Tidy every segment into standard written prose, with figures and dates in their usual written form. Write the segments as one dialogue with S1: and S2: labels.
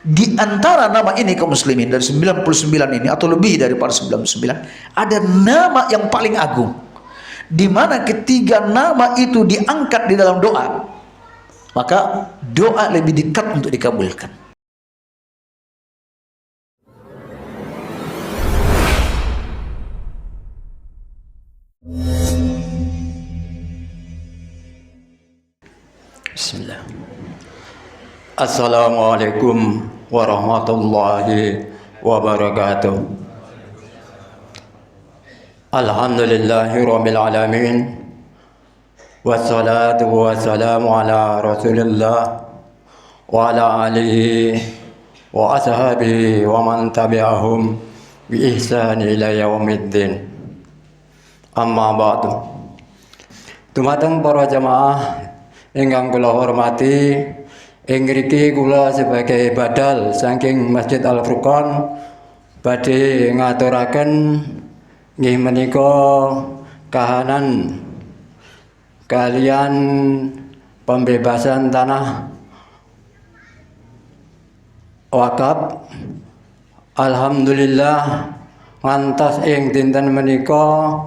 S1: Di antara nama ini kaum muslimin dari 99 ini atau lebih daripada 99, ada nama yang paling agung, di mana ketiga nama itu diangkat di dalam doa, maka doa lebih dekat untuk dikabulkan.
S2: Bismillah. Assalamualaikum warahmatullahi wabarakatuh. Alhamdulillahi rabbil alamin. Wassalatu wassalamu ala rasulillah wa ala alihi wa ashabihi wa man tabi'ahum bi ihsan ila yaumiddin. Amma ba'du. Dumateng para jamaah ingkang kula hormati, ing mriki kula sebagai badal saking Masjid Al-Furqan badhe ngaturaken nggih menika kahanan kalian pembebasan tanah wakaf. Alhamdulillah ngantos ing dinten menika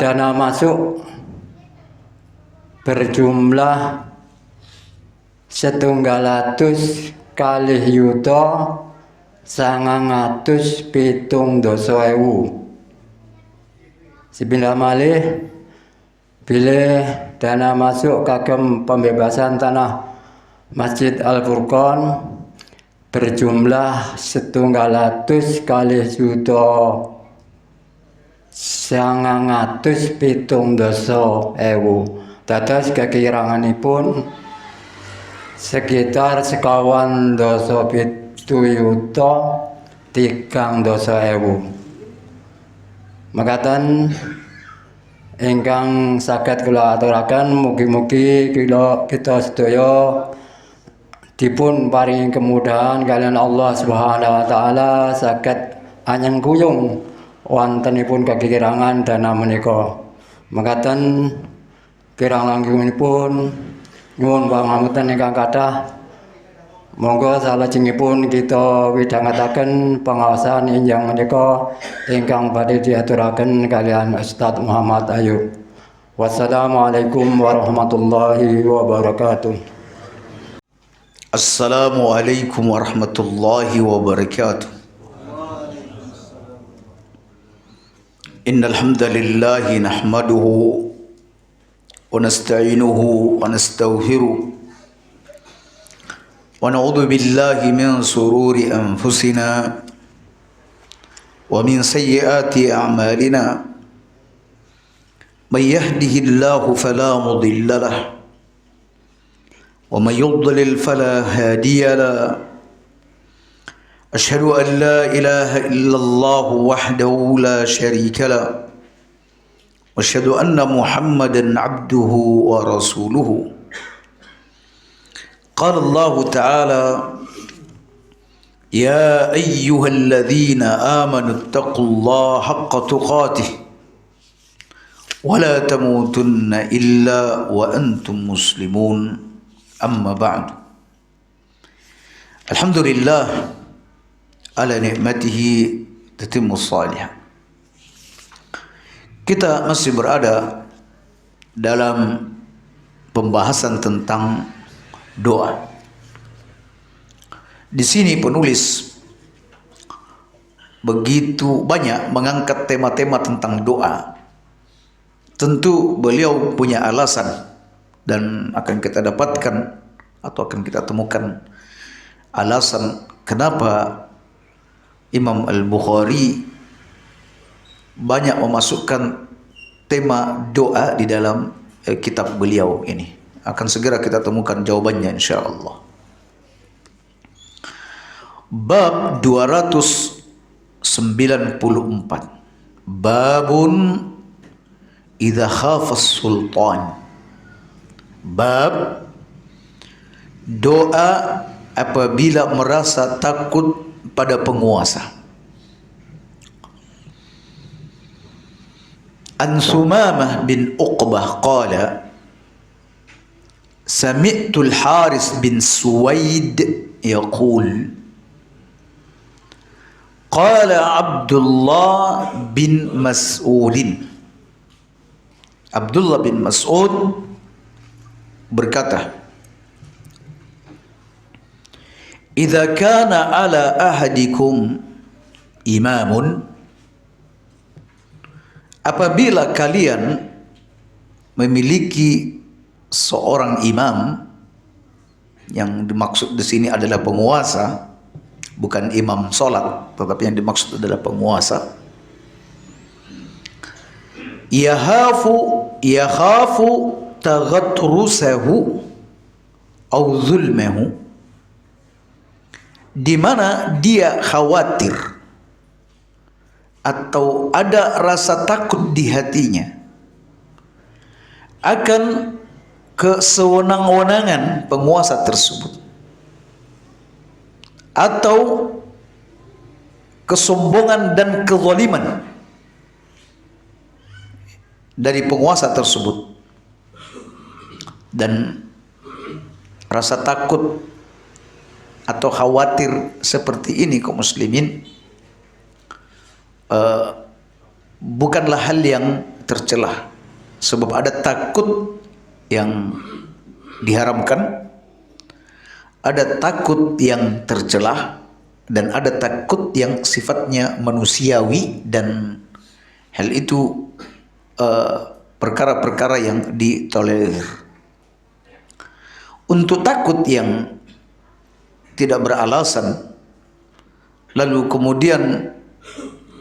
S2: dana masuk berjumlah 700.917.000. Sepindah malih bilih dana masuk kagem pembebasan tanah Masjid Al-Furqan berjumlah 700.917.000. Dados kekiranganipun sekitar 51.300.000. Mekaten ingkang saged kula aturaken, mugi-mugi kita sedaya dipun paringi kemudahan kalian Allah Subhanahu wa taala saged anyengkuyung wontenipun kekirangan dana menika. Mekaten kirang langkungipun nyuwun pangapunten ingkang kathah. Monggo salajengipun kita widhangetaken pangaosan injang menika ingkang badhe diaturaken kalian Ustaz Muhammad Ayub. Wassalamualaikum warahmatullahi wabarakatuh.
S1: Assalamualaikum warahmatullahi wabarakatuh. Innal hamdalillah nahmaduhu wa nasta'inuhu wa nastaghfiruh wa na'udzu billahi min sururi anfusina wa min sayyiati a'malina. May yahdihillahu fala mudilla lahu wa may yudlil fala hadiya lahu. Asyhadu an la ilaha illallah wahdahu la syarika lahu wa asyhadu anna Muhammadan abduhu wa rasuluhu. Qala Allah Ta'ala, ya ayyuhalladzina amanu ittaqullaha haqqa tuqatih wa la tamutunna illa wa antum muslimun. Amma ba'du. Alhamdulillah ala nikmatihi tatimmus salihah. Kita masih berada dalam pembahasan tentang doa. Di sini penulis begitu banyak mengangkat tema-tema tentang doa. Tentu beliau punya alasan dan akan kita dapatkan atau akan kita temukan alasan kenapa Imam Al-Bukhari banyak memasukkan tema doa di dalam kitab beliau ini. Akan segera kita temukan jawabannya insyaallah. Bab 294. Babun idza khafa as-sultan. Bab doa apabila merasa takut pada penguasa. An Sumamah bin Uqbah qala sami'tu al-Haris bin Suwaid yaqul qala Abdullah bin Mas'udin. Abdullah bin Mas'ud berkata, "Idza kana ala ahadikum imamun," apabila kalian memiliki seorang imam, yang dimaksud di sini adalah penguasa, bukan imam solat, tetapi yang dimaksud adalah penguasa. Yakhafu taghatrusahu au zulmahu, di mana dia khawatir atau ada rasa takut di hatinya akan kesewenang-wenangan penguasa tersebut atau kesombongan dan kezaliman dari penguasa tersebut. Dan rasa takut atau khawatir seperti ini kaum muslimin bukanlah hal yang tercelah, sebab ada takut yang diharamkan, ada takut yang tercelah, dan ada takut yang sifatnya manusiawi, dan hal itu perkara-perkara yang ditolerir. Untuk takut yang tidak beralasan, lalu kemudian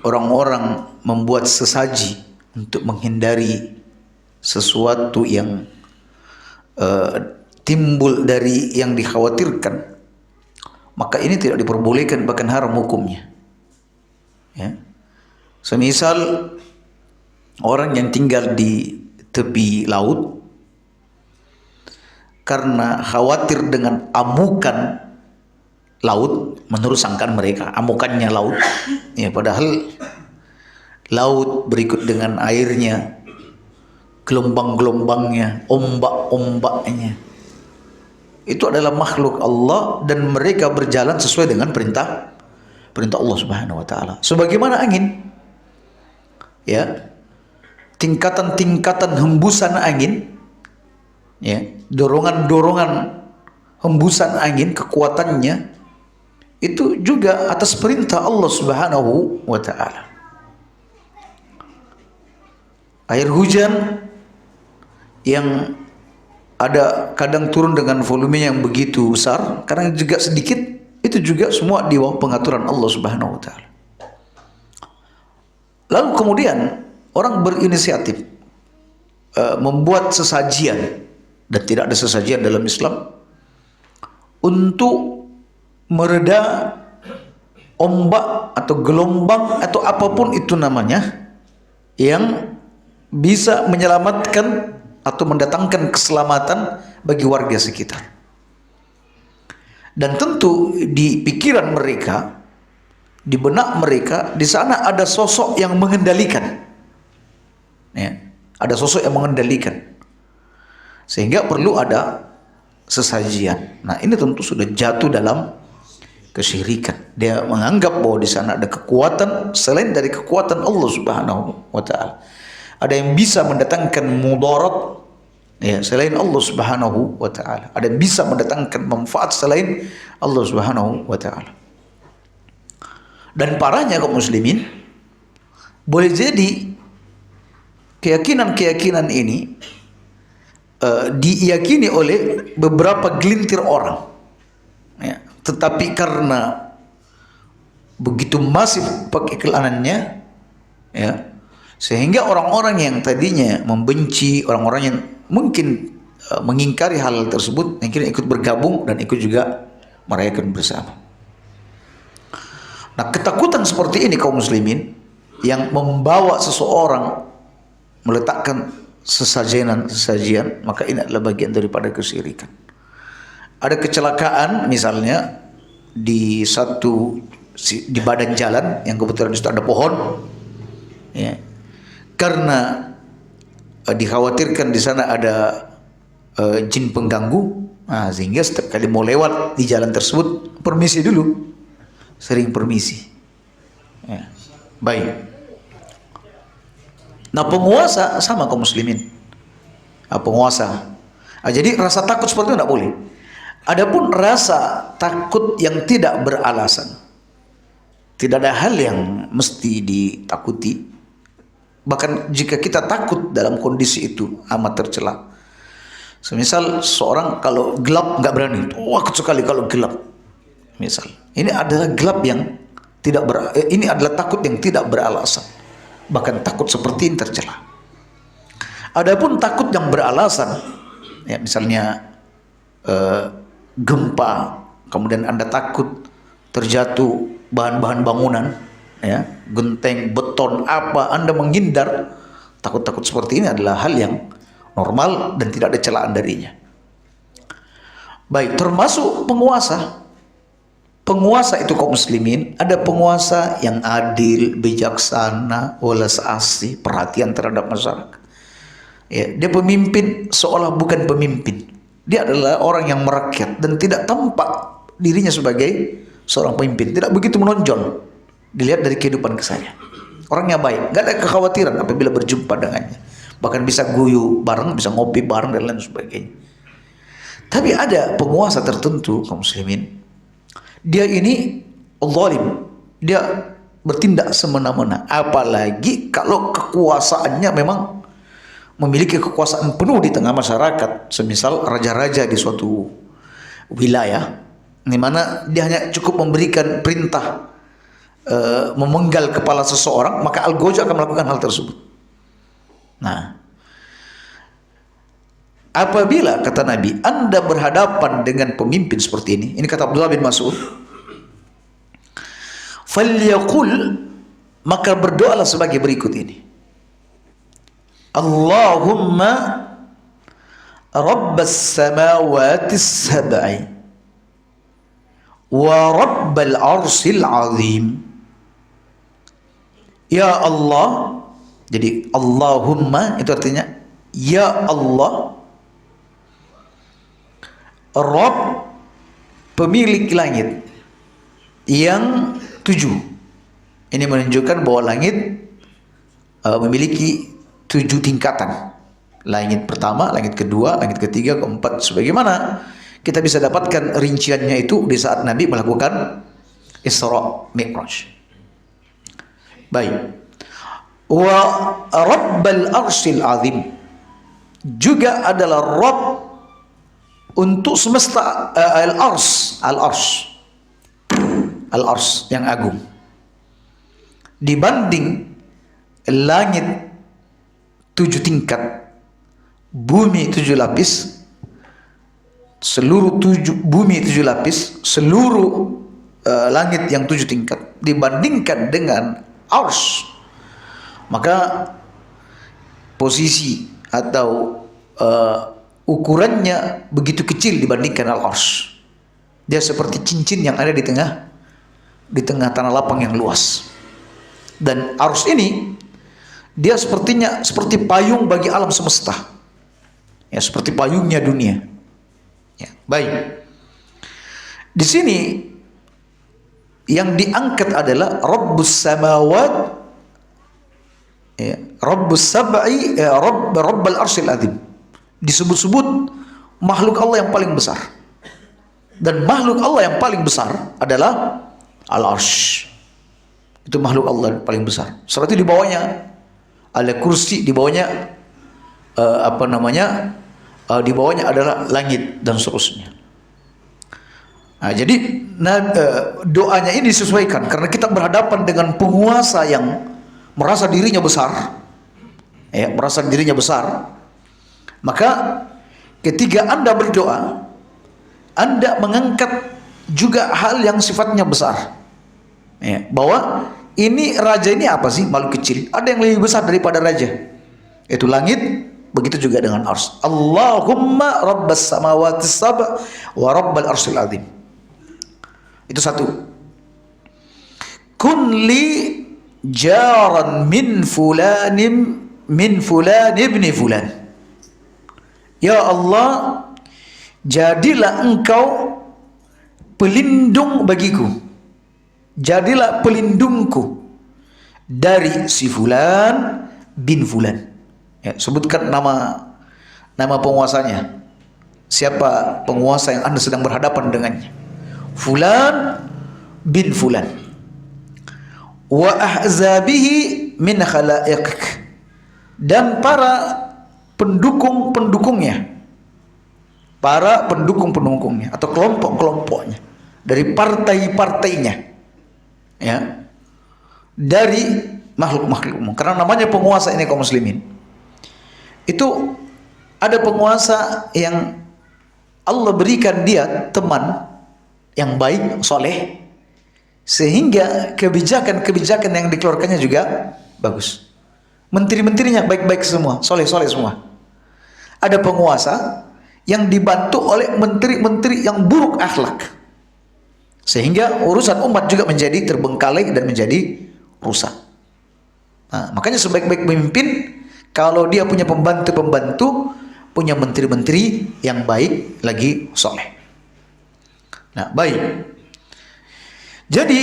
S1: orang-orang membuat sesaji untuk menghindari sesuatu yang timbul dari yang dikhawatirkan, maka ini tidak diperbolehkan, bahkan haram hukumnya. Ya. Semisal orang yang tinggal di tepi laut karena khawatir dengan amukan laut, menurut sangkaan mereka amukannya laut, ya, padahal laut berikut dengan airnya, gelombang-gelombangnya, ombak-ombaknya, itu adalah makhluk Allah, dan mereka berjalan sesuai dengan perintah Allah Subhanahu wa taala. Sebagaimana angin, ya, tingkatan-tingkatan hembusan angin, ya, dorongan-dorongan hembusan angin, kekuatannya itu juga atas perintah Allah Subhanahu wa taala. Air hujan yang ada kadang turun dengan volume yang begitu besar, kadang juga sedikit, itu juga semua di bawah pengaturan Allah Subhanahu wa taala. Lalu kemudian orang berinisiatif membuat sesajian, dan tidak ada sesajian dalam Islam, untuk mereda ombak atau gelombang atau apapun itu namanya, yang bisa menyelamatkan atau mendatangkan keselamatan bagi warga sekitar. Dan tentu di pikiran mereka, di benak mereka, di sana ada sosok yang mengendalikan, ya, ada sosok yang mengendalikan, sehingga perlu ada sesajian. Nah, ini tentu sudah jatuh dalam kesyirikan. Dia menganggap bahwa di sana ada kekuatan selain dari kekuatan Allah Subhanahu wa taala. Ada yang bisa mendatangkan mudarat, ya, selain Allah Subhanahu wa taala. Ada yang bisa mendatangkan manfaat selain Allah Subhanahu wa taala. Dan parahnya kaum muslimin, boleh jadi keyakinan-keyakinan ini diyakini oleh beberapa gelintir orang, ya, tetapi karena begitu masif pengiklaninnya, ya, sehingga orang-orang yang tadinya membenci, orang-orang yang mungkin mengingkari hal tersebut, akhirnya ikut bergabung dan ikut juga merayakan bersama. Nah, ketakutan seperti ini kaum muslimin yang membawa seseorang meletakkan sesajian, maka ini adalah bagian daripada kesyirikan. Ada kecelakaan misalnya di badan jalan yang kebetulan di situ ada pohon, ya, karena dikhawatirkan di sana ada jin pengganggu, Nah, sehingga setiap kali mau lewat di jalan tersebut, permisi dulu. Sering permisi. Ya. Baik. Nah, penguasa sama kaum muslimin. Nah, penguasa. Nah, jadi rasa takut seperti itu tidak boleh. Adapun rasa takut yang tidak beralasan, tidak ada hal yang mesti ditakuti. Bahkan jika kita takut dalam kondisi itu amat tercela. Semisal seorang kalau gelap nggak berani, takut sekali kalau gelap. Misal, ini adalah gelap yang ini adalah takut yang tidak beralasan. Bahkan takut seperti ini tercela. Adapun takut yang beralasan, ya misalnya gempa, kemudian Anda takut terjatuh bahan-bahan bangunan, ya, genteng, beton, apa, Anda menghindar, takut-takut seperti ini adalah hal yang normal dan tidak ada celaan darinya. Baik, termasuk penguasa. Penguasa itu kaum muslimin, ada penguasa yang adil, bijaksana, welas asih, perhatian terhadap masyarakat. Ya, dia pemimpin seolah bukan pemimpin. Dia adalah orang yang merakyat dan tidak tampak dirinya sebagai seorang pemimpin. Tidak begitu menonjol. Dilihat dari kehidupan keseharian. Orangnya baik, nggak ada kekhawatiran apabila berjumpa dengannya. Bahkan bisa guyu bareng, bisa ngopi bareng dan lain sebagainya. Tapi ada penguasa tertentu kaum muslimin, dia ini zalim, dia bertindak semena-mena. Apalagi kalau kekuasaannya memang memiliki kekuasaan penuh di tengah masyarakat. Semisal raja-raja di suatu wilayah, di mana dia hanya cukup memberikan perintah memenggal kepala seseorang, maka algojo akan melakukan hal tersebut. Nah, apabila kata Nabi, Anda berhadapan dengan pemimpin seperti ini kata Abdullah bin Mas'ud, falyaqul, maka berdoalah sebagai berikut ini. Allahumma rabbas samawati sab'i wa rabbal arsil azim. Ya Allah, jadi Allahumma itu artinya ya Allah, Rabb, pemilik langit yang 7. Ini menunjukkan bahwa langit memiliki 7 tingkatan. Langit pertama, langit kedua, langit ketiga, keempat. Sebagaimana kita bisa dapatkan rinciannya itu di saat Nabi melakukan Isra Mi'raj. Baik. Wa Rabbal Arsyil Azim, juga adalah Rabb untuk semesta, al-ars yang agung. Dibanding langit 7 tingkat, bumi 7 lapis, seluruh bumi 7 lapis, seluruh langit yang 7 tingkat dibandingkan dengan ars, maka posisi atau ukurannya begitu kecil dibandingkan al-ars. Dia seperti cincin yang ada di tengah tanah lapang yang luas. Dan ars ini dia sepertinya seperti payung bagi alam semesta. Ya, seperti payungnya dunia. Ya, baik. Di sini yang diangkat adalah Rabbus samawat, ya, Rabbus sab'i, Rabbal arsyil azim. Disebut-sebut makhluk Allah yang paling besar. Dan makhluk Allah yang paling besar adalah al-arsh. Itu makhluk Allah yang paling besar. Setelah itu di bawahnya ada kursi, di bawahnya di bawahnya adalah langit dan seterusnya. Nah, jadi doanya ini disesuaikan karena kita berhadapan dengan penguasa yang merasa dirinya besar, ya, merasa dirinya besar. Maka ketika Anda berdoa, Anda mengangkat juga hal yang sifatnya besar, ya, bahwa ini raja ini apa sih? Makhluk kecil. Ada yang lebih besar daripada raja, yaitu langit. Begitu juga dengan ars. Allahumma rabbas samawati sab' wa rabbal arsyil azim. Itu satu. Kun li jaran min fulan ibni fulan. Ya Allah, jadilah engkau pelindung bagiku, jadilah pelindungku dari si fulan bin fulan. Ya, sebutkan nama penguasanya. Siapa penguasa yang Anda sedang berhadapan dengannya? Fulan bin fulan. Wa ahzabihi min khalaiqik, dan para pendukung-pendukungnya, para pendukung-pendukungnya atau kelompok-kelompoknya dari partai-partainya, ya, dari makhluk-makhluk umum. Karena namanya penguasa ini kaum muslimin, itu ada penguasa yang Allah berikan dia teman yang baik, soleh, sehingga kebijakan-kebijakan yang dikeluarkannya juga bagus. Menteri-menterinya baik-baik semua, soleh-soleh semua. Ada penguasa yang dibantu oleh menteri-menteri yang buruk akhlak, sehingga urusan umat juga menjadi terbengkalai dan menjadi rusak. Nah, makanya sebaik-baik pemimpin kalau dia punya pembantu-pembantu, punya menteri-menteri yang baik lagi soleh. Nah, baik. Jadi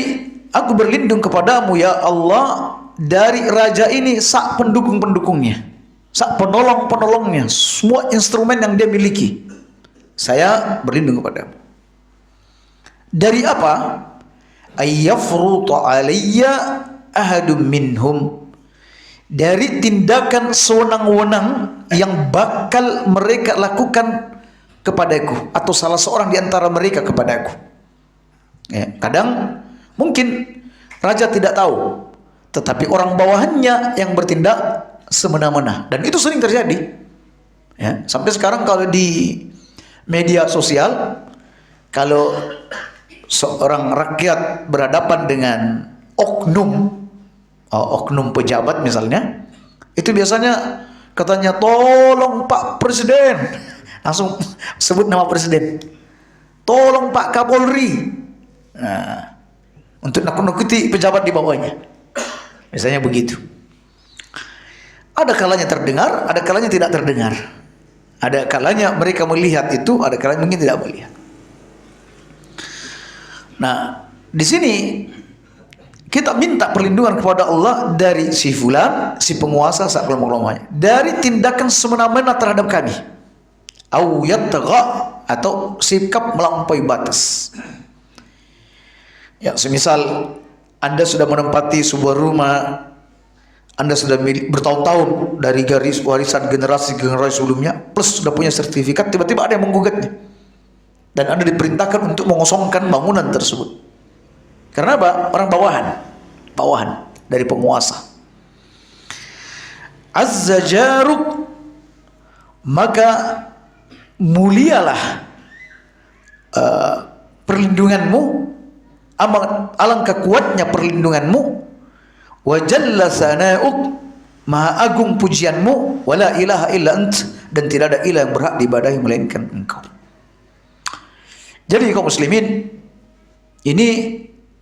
S1: aku berlindung kepadamu ya Allah dari raja ini, sak pendukung-pendukungnya, sak penolong-penolongnya, semua instrumen yang dia miliki. Saya berlindung kepadamu. Dari apa? Ayyafruta alayya ahadum minhum, dari tindakan sewenang-wenang yang bakal mereka lakukan kepadaku, atau salah seorang di antara mereka kepadaku. Ya, kadang mungkin raja tidak tahu, tetapi orang bawahannya yang bertindak semena-mena, dan itu sering terjadi. Ya, sampai sekarang kalau di media sosial, kalau seorang rakyat berhadapan dengan oknum pejabat misalnya, itu biasanya katanya, tolong Pak Presiden, langsung sebut nama presiden, tolong Pak Kapolri, nah, untuk nakut-nakuti pejabat di bawahnya, biasanya begitu. Ada kalanya terdengar, ada kalanya tidak terdengar, ada kalanya mereka melihat itu, ada kalanya mungkin tidak melihat. Nah, di sini kita minta perlindungan kepada Allah dari si fulan, si penguasa, sak kelompok-kelompoknya, dari tindakan semena-mena terhadap kami, au yatgha, atau sikap melampaui batas. Ya, semisal Anda sudah menempati sebuah rumah, Anda sudah bertahun-tahun dari garis warisan generasi-generasi sebelumnya, plus sudah punya sertifikat, tiba-tiba ada yang menggugatnya, dan Anda diperintahkan untuk mengosongkan bangunan tersebut. Karena apa? Orang bawahan dari penguasa. Azza jaruk, maka mulialah perlindunganmu, alangkah kuatnya perlindunganmu, wa jalla sana'uk, maha agung pujianmu, wala ilaha illa ant, dan tidak ada ilah yang berhak diibadahi melainkan engkau. Jadi kaum muslimin, ini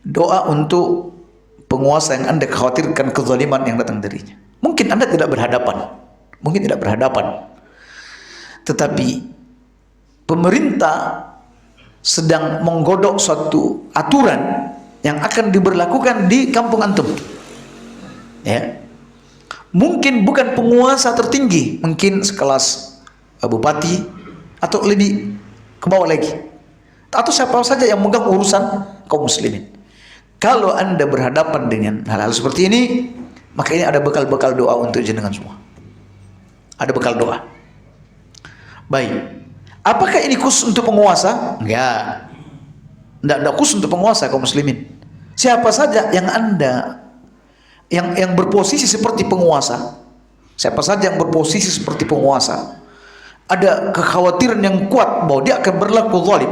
S1: doa untuk penguasa yang Anda khawatirkan kezaliman yang datang darinya. Mungkin Anda tidak berhadapan, tetapi pemerintah sedang menggodok suatu aturan yang akan diberlakukan di kampung antum. Ya, mungkin bukan penguasa tertinggi, mungkin sekelas bupati atau lebih ke bawah lagi, atau siapa saja yang memegang urusan kaum muslimin. Kalau Anda berhadapan dengan hal-hal seperti ini, maka ini ada bekal-bekal doa untuk jenengan semua. Ada bekal doa. Baik. Apakah ini khusus untuk penguasa? Enggak. Enggak khusus untuk penguasa kaum muslimin. Siapa saja yang Anda yang berposisi seperti penguasa, siapa saja yang berposisi seperti penguasa, ada kekhawatiran yang kuat bahwa dia akan berlaku zalim,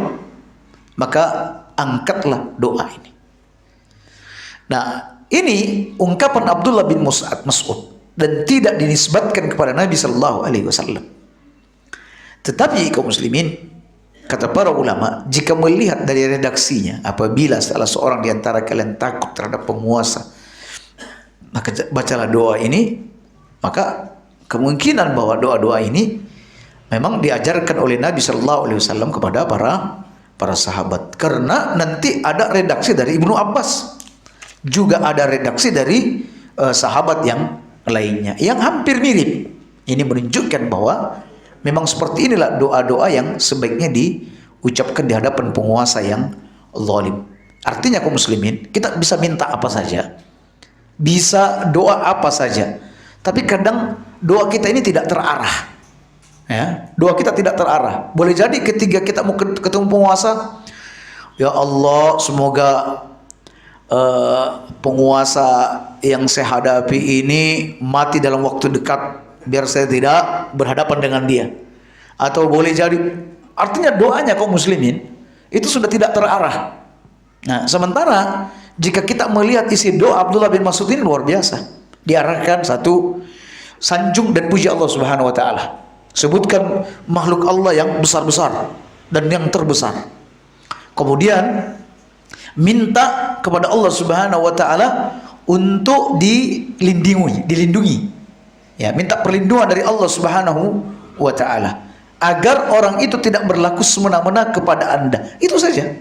S1: maka angkatlah doa ini. Nah, ini ungkapan Abdullah bin Mas'ud dan tidak dinisbatkan kepada Nabi sallallahu alaihi wasallam. Tetapi kaum muslimin, kata para ulama, jika melihat dari redaksinya, apabila salah seorang di antara kalian takut terhadap penguasa, maka bacalah doa ini, maka kemungkinan bahwa doa-doa ini memang diajarkan oleh Nabi Shallallahu Alaihi Wasallam kepada para sahabat. Karena nanti ada redaksi dari Ibnu Abbas, juga ada redaksi dari sahabat yang lainnya yang hampir mirip. Ini menunjukkan bahwa memang seperti inilah doa-doa yang sebaiknya diucapkan di hadapan penguasa yang zalim. Artinya kaum muslimin, kita bisa minta apa saja, bisa doa apa saja, tapi kadang doa kita ini tidak terarah. Ya, doa kita tidak terarah. Boleh jadi ketika kita mau ketemu penguasa, ya Allah, semoga penguasa yang saya hadapi ini mati dalam waktu dekat, biar saya tidak berhadapan dengan dia. Atau boleh jadi, artinya doanya kaum muslimin itu sudah tidak terarah. Nah, sementara jika kita melihat isi doa Abdullah bin Mas'ud ini luar biasa, diarahkan satu sanjung dan puji Allah Subhanahu wa taala. Sebutkan makhluk Allah yang besar-besar dan yang terbesar. Kemudian minta kepada Allah Subhanahu wa taala untuk dilindungi. Ya, minta perlindungan dari Allah Subhanahu wa taala agar orang itu tidak berlaku semena-mena kepada Anda. Itu saja.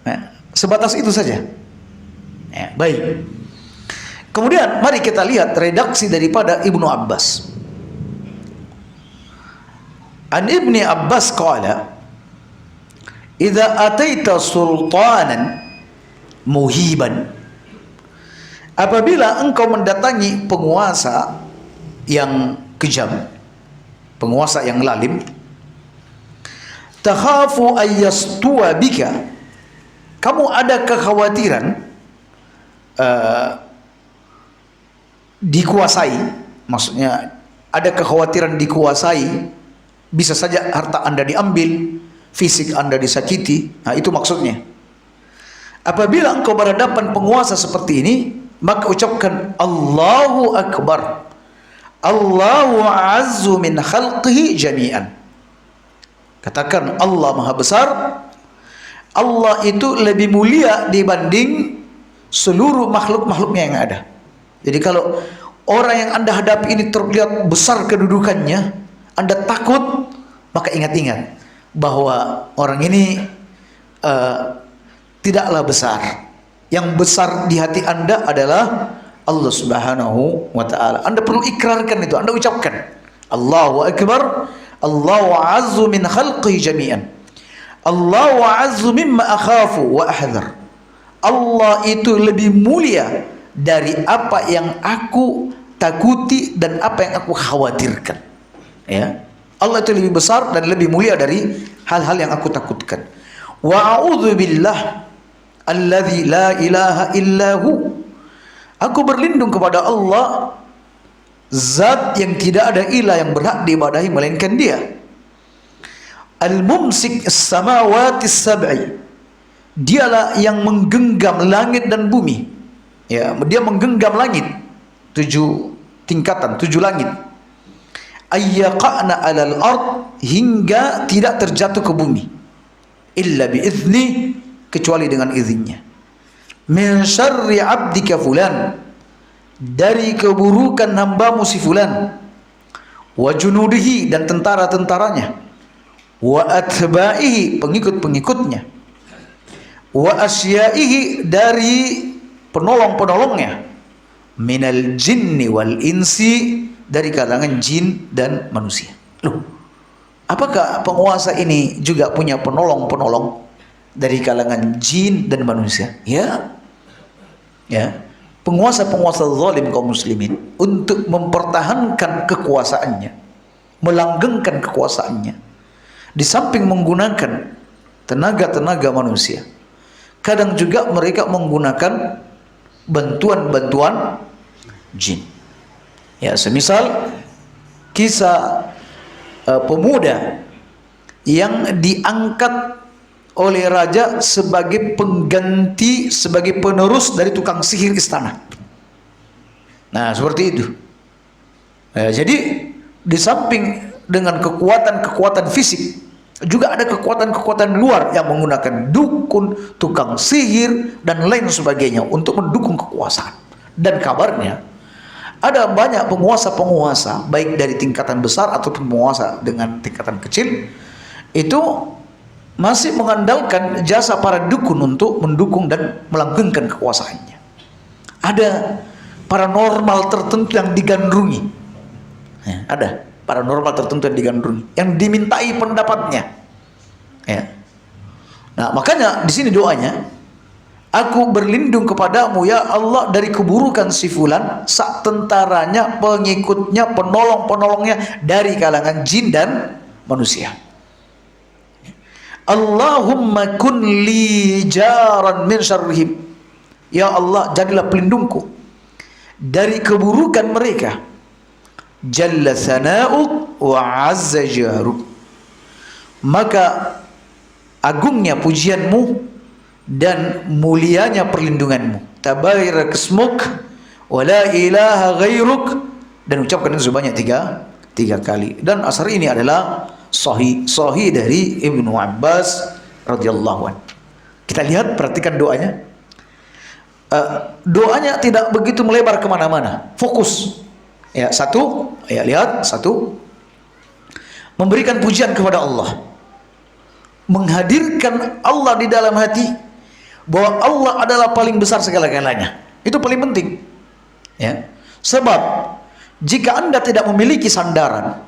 S1: Nah, sebatas itu saja. Ya, baik. Kemudian mari kita lihat redaksi daripada Ibnu Abbas. An Ibni Abbas qala, "Idza ataita sultanan muhiban." Apabila engkau mendatangi penguasa yang kejam, penguasa yang lalim, takhafu ayyastuwa bika, kamu ada kekhawatiran dikuasai, maksudnya ada kekhawatiran dikuasai, bisa saja harta Anda diambil, fisik Anda disakiti. Nah, itu maksudnya. Apabila engkau berhadapan penguasa seperti ini, maka ucapkan Allahu Akbar, Allahu azzu min khalqihi jami'an. Katakan Allah Maha Besar, Allah itu lebih mulia dibanding seluruh makhluk-makhluknya yang ada. Jadi kalau orang yang Anda hadapi ini terlihat besar kedudukannya, Anda takut, maka ingat-ingat bahwa orang ini tidaklah besar. Yang besar di hati Anda adalah Allah Subhanahu wa taala. Anda perlu ikrarkan itu, Anda ucapkan Allahu Akbar, Allahu azzu min khalqi jami'an, Allahu azzu mimma akhafu wa ahdhar. Allah itu lebih mulia dari apa yang aku takuti dan apa yang aku khawatirkan. Ya, Allah itu lebih besar dan lebih mulia dari hal-hal yang aku takutkan. Wa a'udzu billah alladzi la ilaha illahu. Aku berlindung kepada Allah, zat yang tidak ada ilah yang berhak diibadahi melainkan Dia. Al-mumsik as-samawati as-sab'i. Dialah yang menggenggam langit dan bumi. Ya, Dia menggenggam langit 7 tingkatan, 7 langit. Ayyaqa'na 'alal ard, hingga tidak terjatuh ke bumi. Illa bi'izni, kecuali dengan izinnya. Min syarri 'abdika fulan, dari keburukan hambamu si fulan. Wa junudihi, dan tentara-tentaranya. Wa atba'ihi, pengikut-pengikutnya. Wa asyaihi, dari penolong-penolongnya. Minal jinni wal insi, dari kalangan jin dan manusia. Loh, apakah penguasa ini juga punya penolong-penolong dari kalangan jin dan manusia? Ya, ya. Penguasa-penguasa zalim kaum muslimin untuk mempertahankan kekuasaannya, melanggengkan kekuasaannya, di samping menggunakan tenaga-tenaga manusia, kadang juga mereka menggunakan bantuan-bantuan jin. Ya, semisal kisah pemuda yang diangkat oleh raja sebagai pengganti, sebagai penerus dari tukang sihir istana. Nah, seperti itu. Jadi di samping dengan kekuatan-kekuatan fisik, juga ada kekuatan-kekuatan luar yang menggunakan dukun, tukang sihir dan lain sebagainya untuk mendukung kekuasaan. Dan kabarnya Ada banyak penguasa-penguasa, baik dari tingkatan besar ataupun penguasa dengan tingkatan kecil, itu masih mengandalkan jasa para dukun untuk mendukung dan melanggengkan kekuasaannya. Ada paranormal tertentu yang digandrungi. Ya, ada paranormal tertentu yang digandrungi, yang dimintai pendapatnya. Ya. Nah, makanya di sini doanya, aku berlindung kepadamu ya Allah dari keburukan si fulan, sak tentaranya, pengikutnya, penolong-penolongnya dari kalangan jin dan manusia. Allahumma kun li jaran min syarrihim. Ya Allah, jadilah pelindungku dari keburukan mereka. Jalla sana'uk wa azza jaruk. Maka agungnya pujianmu dan mulianya perlindunganmu. Tabarak ismuk wa la ilaha ghairuk. Dan ucapkan itu sebanyak tiga kali. Dan asar ini adalah sahih dari Ibnu Abbas radhiyallahu anhu. Kita lihat, perhatikan doanya. Doanya tidak begitu melebar kemana-mana, fokus. Ya, satu, ya lihat, satu, memberikan pujian kepada Allah, menghadirkan Allah di dalam hati, bahwa Allah adalah paling besar segala-galanya. Itu paling penting. Ya, sebab jika Anda tidak memiliki sandaran,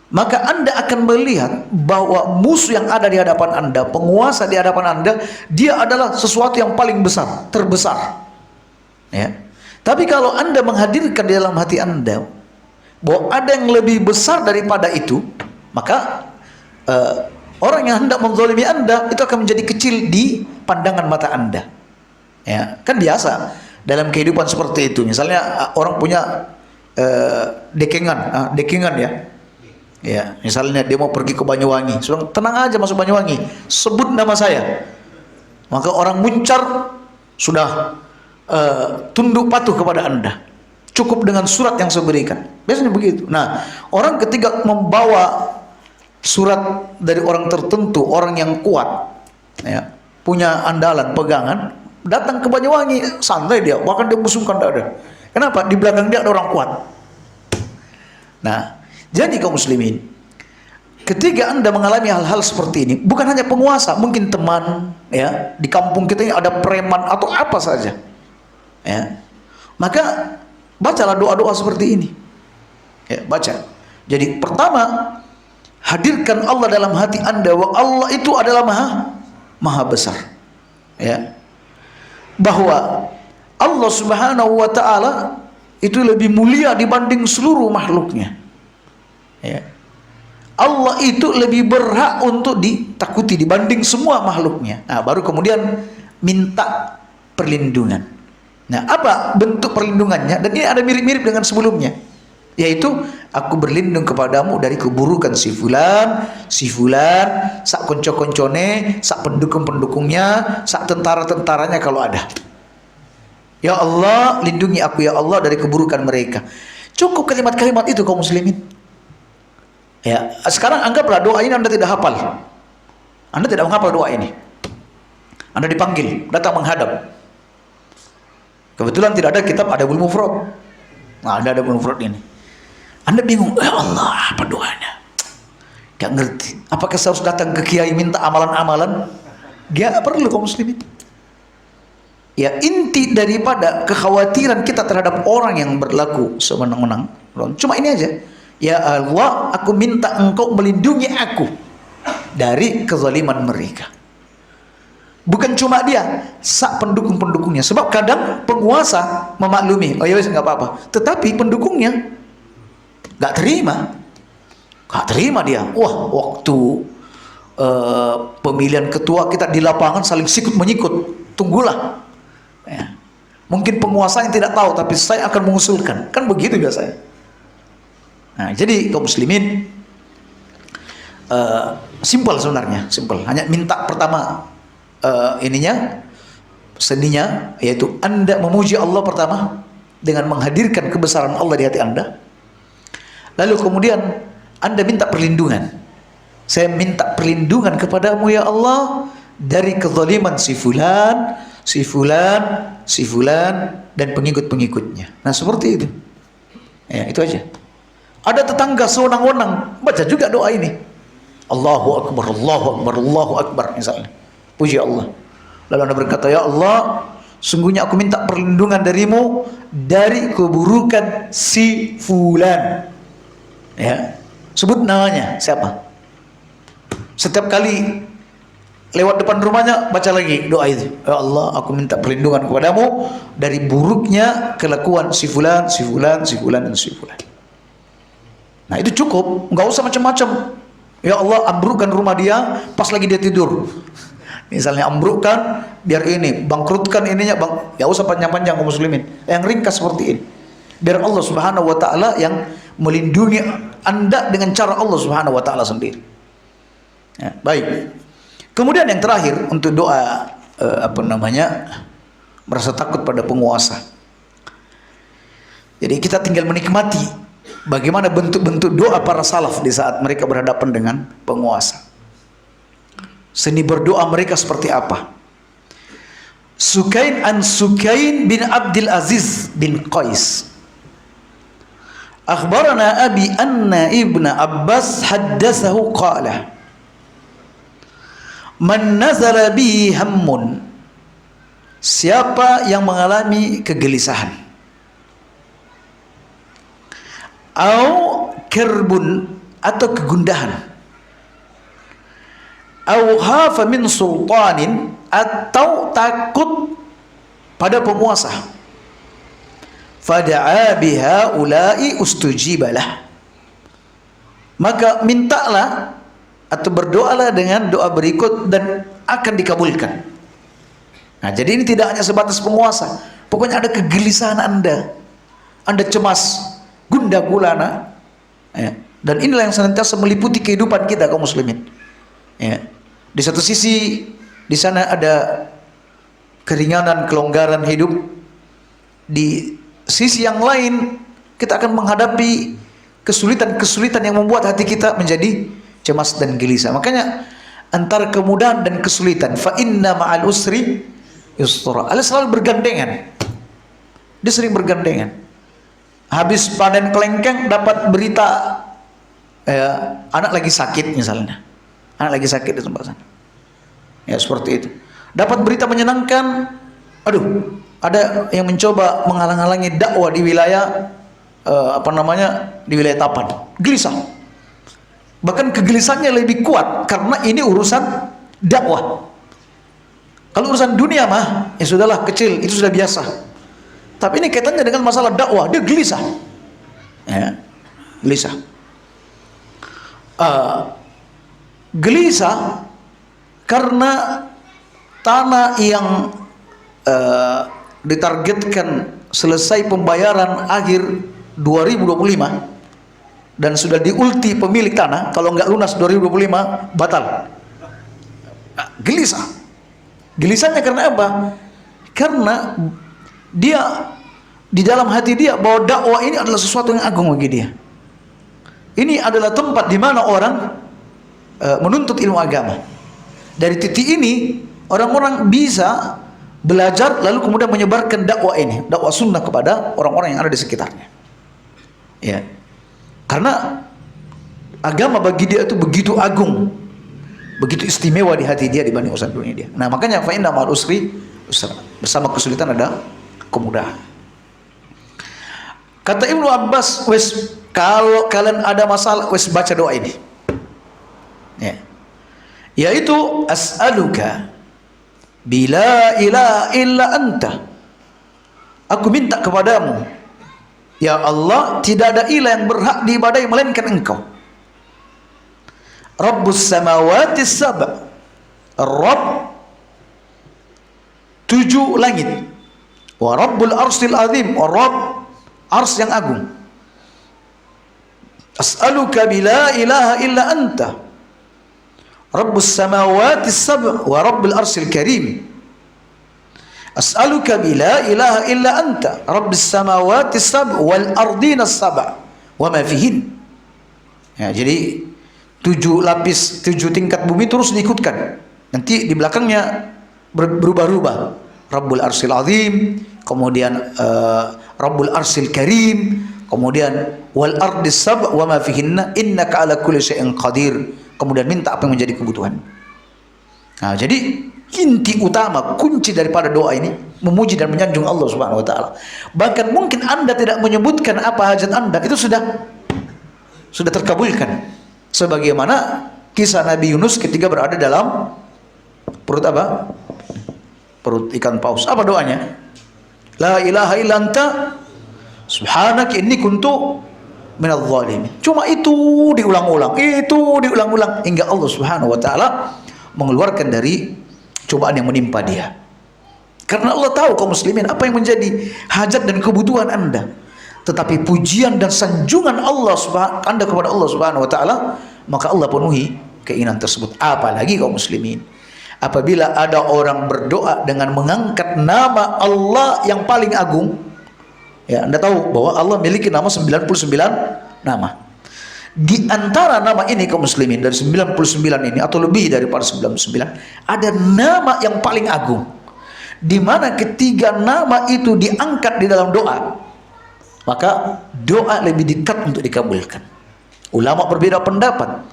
S1: maka Anda akan melihat bahwa musuh yang ada di hadapan Anda, penguasa di hadapan Anda, dia adalah sesuatu yang paling besar, terbesar. Ya. Tapi kalau Anda menghadirkan di dalam hati Anda bahwa ada yang lebih besar daripada itu, maka orang yang hendak menzalimi Anda itu akan menjadi kecil di pandangan mata Anda. Ya, kan biasa dalam kehidupan seperti itu. Misalnya orang punya dekengan ya. Ya, misalnya dia mau pergi ke Banyuwangi, sudah tenang aja masuk Banyuwangi, sebut nama saya, maka orang muncar sudah tunduk patuh kepada Anda, cukup dengan surat yang saya berikan. Biasanya begitu. Nah, orang ketika membawa surat dari orang tertentu, orang yang kuat, ya, punya andalan, pegangan, datang ke Banyuwangi, santai dia, bahkan dia musuhkan tidak ada. Kenapa? Di belakang dia ada orang kuat. Nah, jadi kaum muslimin, ketika Anda mengalami hal-hal seperti ini, bukan hanya penguasa, mungkin teman, ya, di kampung kita ini ada preman atau apa saja, ya, maka bacalah doa-doa seperti ini, ya, baca. Jadi pertama, hadirkan Allah dalam hati Anda, bahwa Allah itu adalah maha besar, ya, bahwa Allah subhanahu wa ta'ala itu lebih mulia dibanding seluruh makhluknya. Ya. Allah itu lebih berhak untuk ditakuti dibanding semua makhluknya. Nah, baru kemudian minta perlindungan. Nah, apa bentuk perlindungannya? Dan ini ada mirip-mirip dengan sebelumnya, yaitu aku berlindung kepadamu dari keburukan si fulan, sak konco-koncone, sak pendukung-pendukungnya, sak tentara-tentaranya kalau ada. Ya Allah, lindungi aku ya Allah dari keburukan mereka. Cukup kalimat-kalimat itu kaum muslimin. Ya, sekarang anggaplah doa ini Anda tidak hafal. Anda tidak menghafal doa ini. Anda dipanggil, datang menghadap. Kebetulan tidak ada kitab Adabul Mufrad. Nah, ada Adabul Mufrad ini. Anda bingung, ya Allah, apa doanya? Gak ngerti. Apakah saya harus datang ke kiai minta amalan-amalan? Gak perlu kaum muslimin. Ya, inti daripada kekhawatiran kita terhadap orang yang berlaku sewenang-wenang, cuma ini aja. Ya Allah, aku minta engkau melindungi aku dari kezaliman mereka. Bukan cuma dia, sak pendukung-pendukungnya. Sebab kadang penguasa memaklumi, oh ya wes nggak apa-apa. Tetapi pendukungnya nggak terima dia. Wah, waktu pemilihan ketua kita di lapangan saling sikut menyikut. Tunggulah. Ya. Mungkin penguasa yang tidak tahu, tapi saya akan mengusulkan. Kan begitu biasanya. Nah, jadi kaum muslimin, simpel sebenarnya, simpel. Hanya minta pertama seninya, yaitu Anda memuji Allah pertama dengan menghadirkan kebesaran Allah di hati Anda. Lalu kemudian Anda minta perlindungan. Saya minta perlindungan kepadamu ya Allah dari kezaliman si fulan dan pengikut-pengikutnya. Nah, seperti itu. Ya, itu aja. Ada tetangga sewenang-wenang, baca juga doa ini. Allahu Akbar, Allahu Akbar, Allahu Akbar misalnya. Puji Allah. Lalu Anda berkata, ya Allah, sungguhnya aku minta perlindungan darimu dari keburukan si fulan. Ya, sebut namanya siapa. Setiap kali lewat depan rumahnya, baca lagi doa itu. Ya Allah, aku minta perlindungan kepadamu dari buruknya kelakuan si fulan, si fulan, si fulan, dan si fulan. Nah itu cukup, nggak usah macam-macam. Ya Allah, ambrukkan rumah dia pas lagi dia tidur. Misalnya ambrukkan, biar ini, bangkrutkan ininya, ya usah panjang-panjang kaum muslimin. Yang ringkas seperti ini. Biar Allah Subhanahu wa taala yang melindungi Anda dengan cara Allah Subhanahu wa taala sendiri. Ya, baik. Kemudian yang terakhir untuk doa merasa takut pada penguasa. Jadi kita tinggal menikmati bagaimana bentuk-bentuk doa para salaf di saat mereka berhadapan dengan penguasa. Seni berdoa mereka seperti apa? Sukain bin Abdul Aziz bin Qais. Akhbarana abi anna ibn Abbas haddatsahu qala man nazala bihi hammun, siapa yang mengalami kegelisahan, au kerbun, atau kegundahan, au hafa min sultanin, atau takut pada penguasa, fada'a biha ulai ustujibalah, maka mintalah atau berdoalah dengan doa berikut dan akan dikabulkan. Nah, jadi ini tidak hanya sebatas penguasa. Pokoknya ada kegelisahan Anda cemas, gundah gulana, ya. Dan inilah yang senantiasa meliputi kehidupan kita kaum muslimin. Ya. Di satu sisi di sana ada keringanan, kelonggaran hidup. Di sisi yang lain kita akan menghadapi kesulitan-kesulitan yang membuat hati kita menjadi cemas dan gelisah. Makanya antara kemudahan dan kesulitan, fa inna ma'al usri yusra. Allah selalu bergandengan. Dia sering bergandengan. Habis panen kelengkeng dapat berita anak lagi sakit misalnya. Anak lagi sakit di tempat sana. Ya seperti itu. Dapat berita menyenangkan, aduh, ada yang mencoba menghalang-halangi dakwah di wilayah di wilayah Tapan. Gelisah. Bahkan kegelisahannya lebih kuat karena ini urusan dakwah. Kalau urusan dunia mah ya sudahlah, kecil, itu sudah biasa. Tapi ini kaitannya dengan masalah dakwah, dia gelisah. Ya, gelisah. Gelisah karena tanah yang ditargetkan selesai pembayaran akhir 2025 dan sudah diulti pemilik tanah, kalau nggak lunas 2025 batal. Gelisah. Gelisahnya karena apa? Karena dia di dalam hati dia bahwa dakwah ini adalah sesuatu yang agung bagi dia. Ini adalah tempat di mana orang menuntut ilmu agama. Dari titik ini orang-orang bisa belajar lalu kemudian menyebarkan dakwah ini, dakwah sunnah kepada orang-orang yang ada di sekitarnya. Ya. Karena agama bagi dia itu begitu agung, begitu istimewa di hati dia dibanding urusan dunia dia. Nah, makanya fa inna ma'al usri yusra. Bersama kesulitan ada kemudahan. Kata Ibnu Abbas, wes kalau kalian ada masalah, wes baca doa ini. Ya. Yaitu as'aluka bila ilaha illa anta. Aku minta kepadamu, ya Allah, tidak ada ilah yang berhak diibadahi melainkan Engkau. Rabbus samawati sab', Rabb 7 langit, wa Rabbul arsil azim, Rabb ars yang agung. As'aluka bila ilaha illa anta, Rabbus samawati sab' wa Rabbul arsil karim. As'aluka bila ilaha illa anta, Rabbis samawati sab' wal ardina sab' wa ma fihin. Ya, jadi 7 lapis, 7 tingkat bumi terus diikutkan. Nanti di belakangnya berubah-ubah. Rabbul arsil azim, kemudian Rabbul arsil karim, kemudian wal ardis sab' wa ma fihinna innaka ala kulli syai'in qadir, kemudian minta apa yang menjadi kebutuhan. Nah, jadi inti utama kunci daripada doa ini memuji dan menyanjung Allah Subhanahu wa taala. Bahkan mungkin Anda tidak menyebutkan apa hajat Anda, itu sudah terkabulkan. Sebagaimana kisah Nabi Yunus ketika berada dalam perut apa? Perut ikan paus. Apa doanya? La ilaha illa anta subhanaka inni kuntu minadh dhalimin. Cuma itu diulang-ulang hingga Allah Subhanahu wa taala mengeluarkan dari cobaan yang menimpa dia. Karena Allah tahu kaum muslimin apa yang menjadi hajat dan kebutuhan Anda. Tetapi pujian dan sanjungan Anda kepada Allah Subhanahu wa taala, maka Allah penuhi keinginan tersebut. Apalagi kaum muslimin, apabila ada orang berdoa dengan mengangkat nama Allah yang paling agung, ya, Anda tahu bahwa Allah memiliki nama 99 nama. Di antara nama ini kaum muslimin, dari 99 ini atau lebih daripada 99, ada nama yang paling agung, di mana ketiga nama itu diangkat di dalam doa, maka doa lebih dekat untuk dikabulkan. Ulama berbeda pendapat,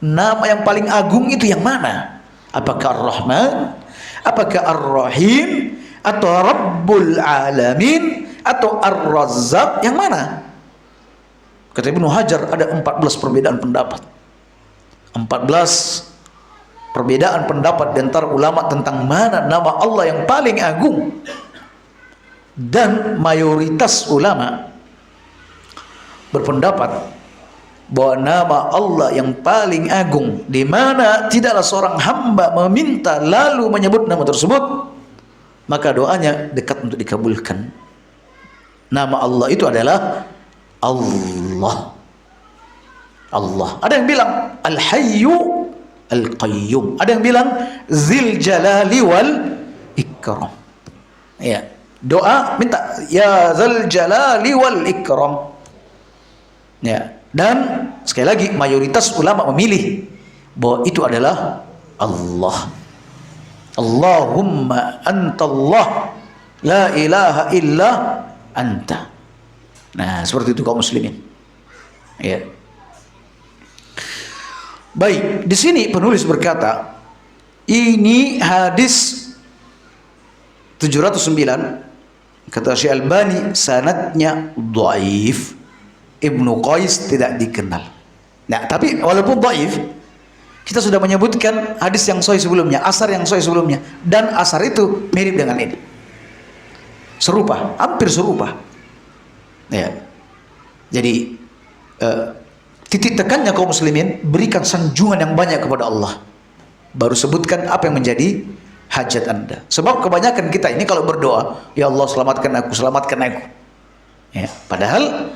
S1: nama yang paling agung itu yang mana? Apakah Ar-Rahman, apakah Ar-Rahim, atau Rabbul Alamin, atau Ar-Razzaq? Yang mana? Kata Ibnu Hajar ada 14 perbedaan pendapat. 14 perbedaan pendapat di antara ulama tentang mana nama Allah yang paling agung. Dan mayoritas ulama berpendapat bahwa nama Allah yang paling agung, di mana tidaklah seorang hamba meminta lalu menyebut nama tersebut, maka doanya dekat untuk dikabulkan. Nama Allah itu adalah Allah. Ada yang bilang Al-Hayyu Al-Qayyum, ada yang bilang Zil Jalali wal Ikram. Ya, doa minta ya Zal Jalali wal Ikram. Ya, dan sekali lagi mayoritas ulama memilih bahwa itu adalah Allah. Allahumma antallah la ilaha illa anta. Nah, seperti itu kaum muslimin. Ya. Baik, di sini penulis berkata, ini hadis 709, kata Syekh Albani, sanadnya dhaif. Ibnu Qais tidak dikenal. Nah, tapi walaupun dhaif, kita sudah menyebutkan hadis yang sahih sebelumnya, asar yang sahih sebelumnya, dan asar itu mirip dengan ini. Serupa, hampir serupa. Ya. Jadi titik tekannya kaum muslimin, berikan sanjungan yang banyak kepada Allah, baru sebutkan apa yang menjadi hajat Anda. Sebab kebanyakan kita ini kalau berdoa, ya Allah selamatkan aku, selamatkan aku, ya, padahal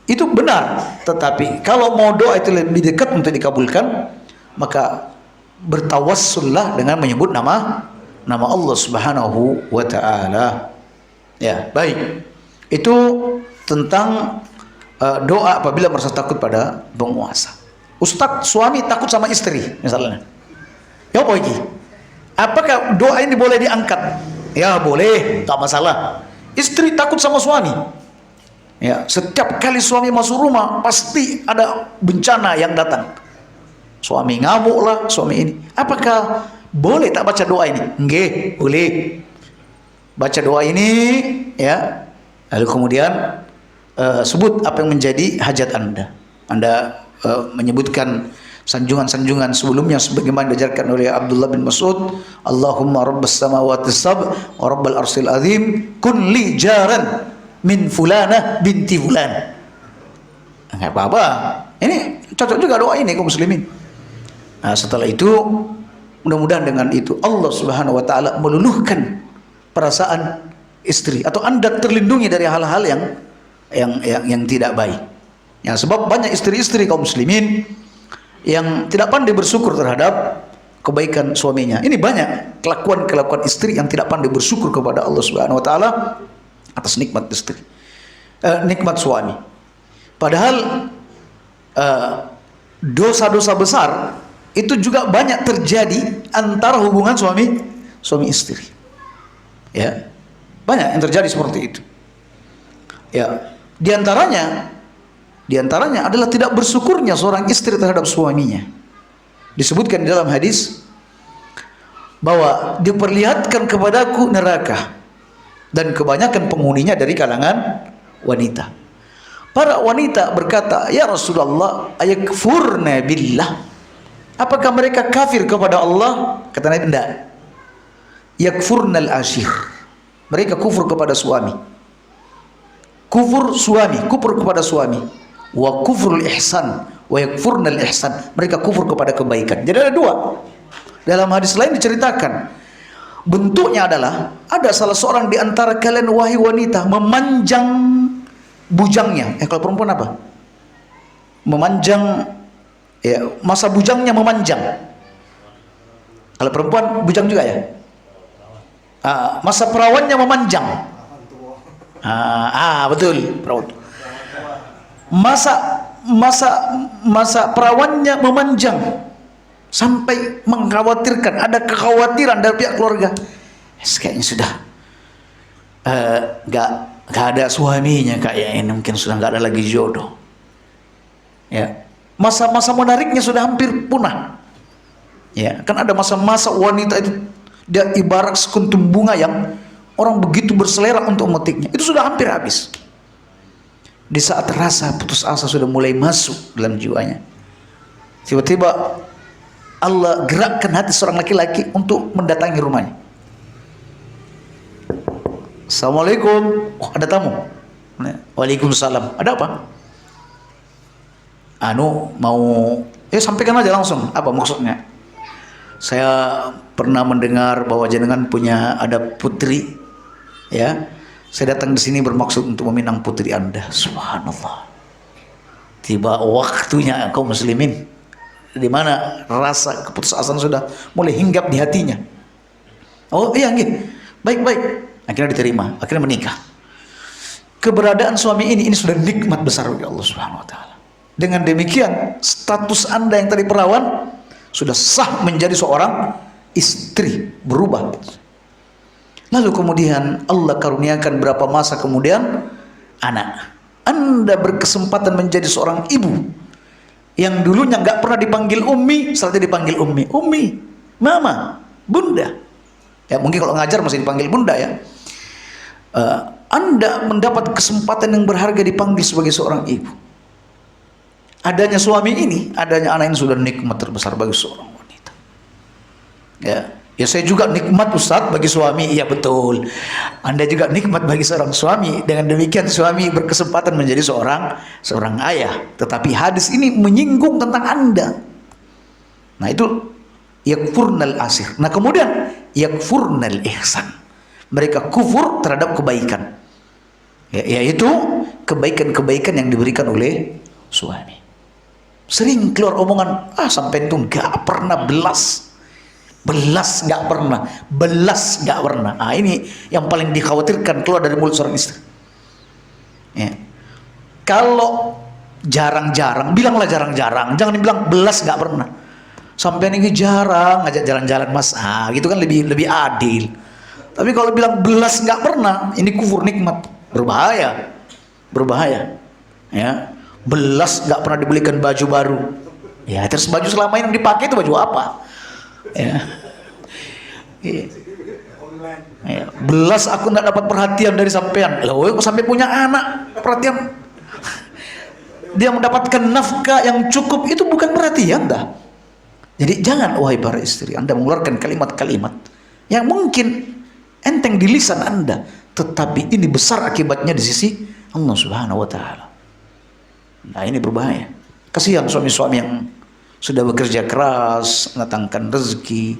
S1: itu benar, tetapi kalau mau doa itu lebih dekat untuk dikabulkan, maka bertawassullah dengan menyebut nama Allah Subhanahu wa taala. Ya, baik. Itu tentang doa apabila merasa takut pada penguasa. Ustadz, suami takut sama istri misalnya. Ya apa ini? Apakah doa ini boleh diangkat? Ya boleh, tak masalah. Istri takut sama suami. Ya, setiap kali suami masuk rumah pasti ada bencana yang datang. Suami ngamuk lah, suami ini. Apakah boleh tak baca doa ini? Nggih, boleh. Baca doa ini, ya. Lalu kemudian sebut apa yang menjadi hajat Anda. Anda menyebutkan sanjungan-sanjungan sebelumnya sebagaimana diajarkan oleh Abdullah bin Mas'ud, Allahumma rabbas samawati sab' wa rabbal arsil azim kun li jaran min fulana binti fulan. Enggak apa-apa. Ini cocok juga doa ini kaum muslimin. Nah, setelah itu mudah-mudahan dengan itu Allah Subhanahu wa taala meluluhkan perasaan istri, atau Anda terlindungi dari hal-hal yang tidak baik. Ya, sebab banyak istri-istri kaum muslimin yang tidak pandai bersyukur terhadap kebaikan suaminya. Ini banyak kelakuan-kelakuan istri yang tidak pandai bersyukur kepada Allah Subhanahu wa taala atas nikmat istri, nikmat suami. Padahal dosa-dosa besar itu juga banyak terjadi antara hubungan suami istri. Ya, banyak yang terjadi seperti itu. Ya, Di antaranya adalah tidak bersyukurnya seorang istri terhadap suaminya. Disebutkan di dalam hadis bahwa diperlihatkan kepadaku neraka dan kebanyakan penghuninya dari kalangan wanita. Para wanita berkata, "Ya Rasulullah, ayakfurna billah?" Apakah mereka kafir kepada Allah? Kata Nabi, tidak. Yakfurnal ashir. Mereka kufur kepada suami. Kufur kepada suami. Wa kufrul ihsan, wa yakfurnal ihsan. Mereka kufur kepada kebaikan. Jadi ada dua. Dalam hadis lain diceritakan, bentuknya adalah ada salah seorang di antara kalian wahai wanita memanjang bujangnya. Kalau perempuan apa? Memanjang, ya, masa bujangnya memanjang. Kalau perempuan bujang juga ya. Masa perawannya memanjang. Betul, perawan. Masa perawannya memanjang sampai mengkhawatirkan, ada kekhawatiran dari pihak keluarga. Kayaknya sudah nggak ada suaminya, kayak ini mungkin sudah nggak ada lagi jodoh. Ya, masa-masa menariknya sudah hampir punah. Ya, kan ada masa-masa wanita itu dia ibarat sekuntum bunga yang orang begitu berselera untuk memetiknya. Itu sudah hampir habis. Di saat rasa putus asa sudah mulai masuk dalam jiwanya, tiba-tiba Allah gerakkan hati seorang laki-laki untuk mendatangi rumahnya. Assalamualaikum. Oh, ada tamu. Waalaikumsalam. Ada apa? Mau sampaikan aja langsung. Apa maksudnya? Saya pernah mendengar bahwa jenengan punya ada putri, ya. Saya datang di sini bermaksud untuk meminang putri Anda. Subhanallah. Tiba waktunya kaum muslimin, di mana rasa keputusasaan sudah mulai hinggap di hatinya. Oh iya, baik. Akhirnya diterima, akhirnya menikah. Keberadaan suami ini sudah nikmat besar bagi Allah Subhanahu Wa Taala. Dengan demikian, status Anda yang tadi perawan sudah sah menjadi seorang istri, berubah. Lalu kemudian Allah karuniakan berapa masa kemudian anak. Anda berkesempatan menjadi seorang ibu yang dulunya nggak pernah dipanggil ummi, setelah dipanggil ummi, mama, bunda. Ya mungkin kalau ngajar masih dipanggil bunda ya. Anda mendapat kesempatan yang berharga dipanggil sebagai seorang ibu. Adanya suami ini, adanya anak ini sudah nikmat terbesar bagi seorang wanita. Ya saya juga nikmat Ustaz bagi suami. Iya betul. Anda juga nikmat bagi seorang suami. Dengan demikian suami berkesempatan menjadi seorang ayah. Tetapi hadis ini menyinggung tentang Anda. Nah itu yakfurnal asir. Nah kemudian yakfurnal ihsan. Mereka kufur terhadap kebaikan. Yaitu kebaikan-kebaikan yang diberikan oleh suami. Sering keluar omongan, sampai itu nggak pernah belas nggak pernah. Ini yang paling dikhawatirkan keluar dari mulut seorang istri. Ya. Kalau jarang-jarang, bilanglah jarang-jarang, jangan dibilang belas nggak pernah. Sampai ini jarang ngajak jalan-jalan mas, gitu kan lebih adil. Tapi kalau bilang belas nggak pernah, ini kufur nikmat, berbahaya. Ya. Belas nggak pernah dibelikan baju baru, ya terus baju selama ini yang dipakai itu baju apa? Ya. Belas aku nggak dapat perhatian dari sampean. Loh, kok sampai punya anak perhatian? Dia mendapatkan nafkah yang cukup itu bukan perhatian dah. Jadi jangan wahai para istri, Anda mengeluarkan kalimat-kalimat yang mungkin enteng di lisan Anda, tetapi ini besar akibatnya di sisi Allah Subhanahu Wa Taala. Nah ini berbahaya. Kasihan suami-suami yang sudah bekerja keras mendatangkan rezeki,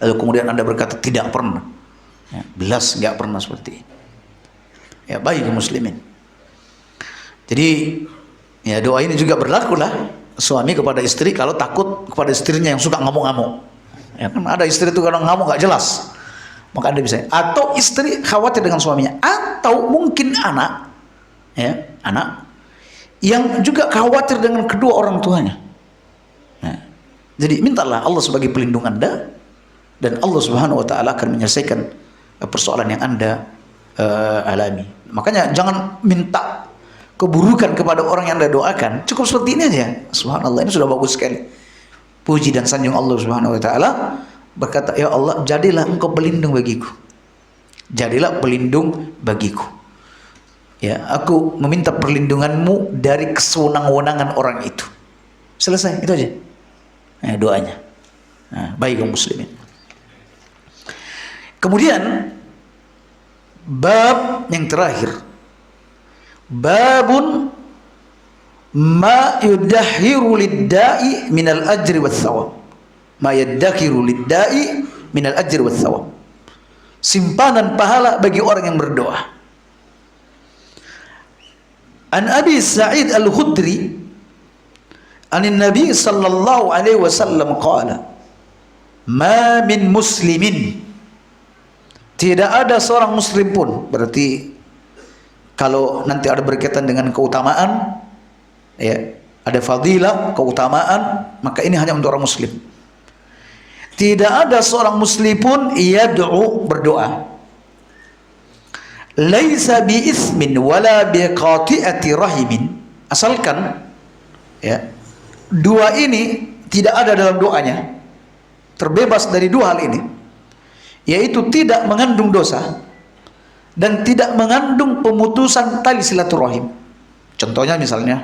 S1: lalu kemudian Anda berkata tidak pernah, ya, belas nggak pernah seperti ini. Ya bagi kaum muslimin. Jadi ya doa ini juga berlaku lah suami kepada istri kalau takut kepada istrinya yang suka ngamuk-ngamuk. Ya kan ada istri itu kalau ngamuk nggak jelas, maka Anda bisa. Atau istri khawatir dengan suaminya, atau mungkin anak, ya anak yang juga khawatir dengan kedua orang tuanya. Nah, jadi mintalah Allah sebagai pelindung Anda, dan Allah Subhanahu Wa Taala akan menyelesaikan persoalan yang Anda alami. Makanya jangan minta keburukan kepada orang yang Anda doakan, cukup seperti ini aja. Subhanallah, ini sudah bagus sekali. Puji dan sanjung Allah Subhanahu wa taala, berkata, "Ya Allah, jadilah Engkau pelindung bagiku. Jadilah pelindung bagiku. Ya, aku meminta perlindungan-Mu dari kesewenang-wenangan orang itu." Selesai, itu aja. Doanya. Baik kaum muslimin. Kemudian bab yang terakhir, babun ma yudahhiru lid-da'i minal ajri wath thawab. Ma yudahhiru lid-da'i minal ajri wath thawab. Simpanan pahala bagi orang yang berdoa. An Abi Sa'id Al-Khudri an Nabi sallallahu alaihi wasallam qala, "Ma min muslimin." Tidak ada seorang muslim pun, berarti kalau nanti ada berkaitan dengan keutamaan, ya, ada fadilah, keutamaan, maka ini hanya untuk orang muslim. Tidak ada seorang muslim pun yad'u, berdoa, laisa bi ismin wala bi qati'ati rahimin, asalkan ya, dua ini tidak ada dalam doanya, terbebas dari dua hal ini, yaitu tidak mengandung dosa dan tidak mengandung pemutusan tali silaturahim. Contohnya misalnya,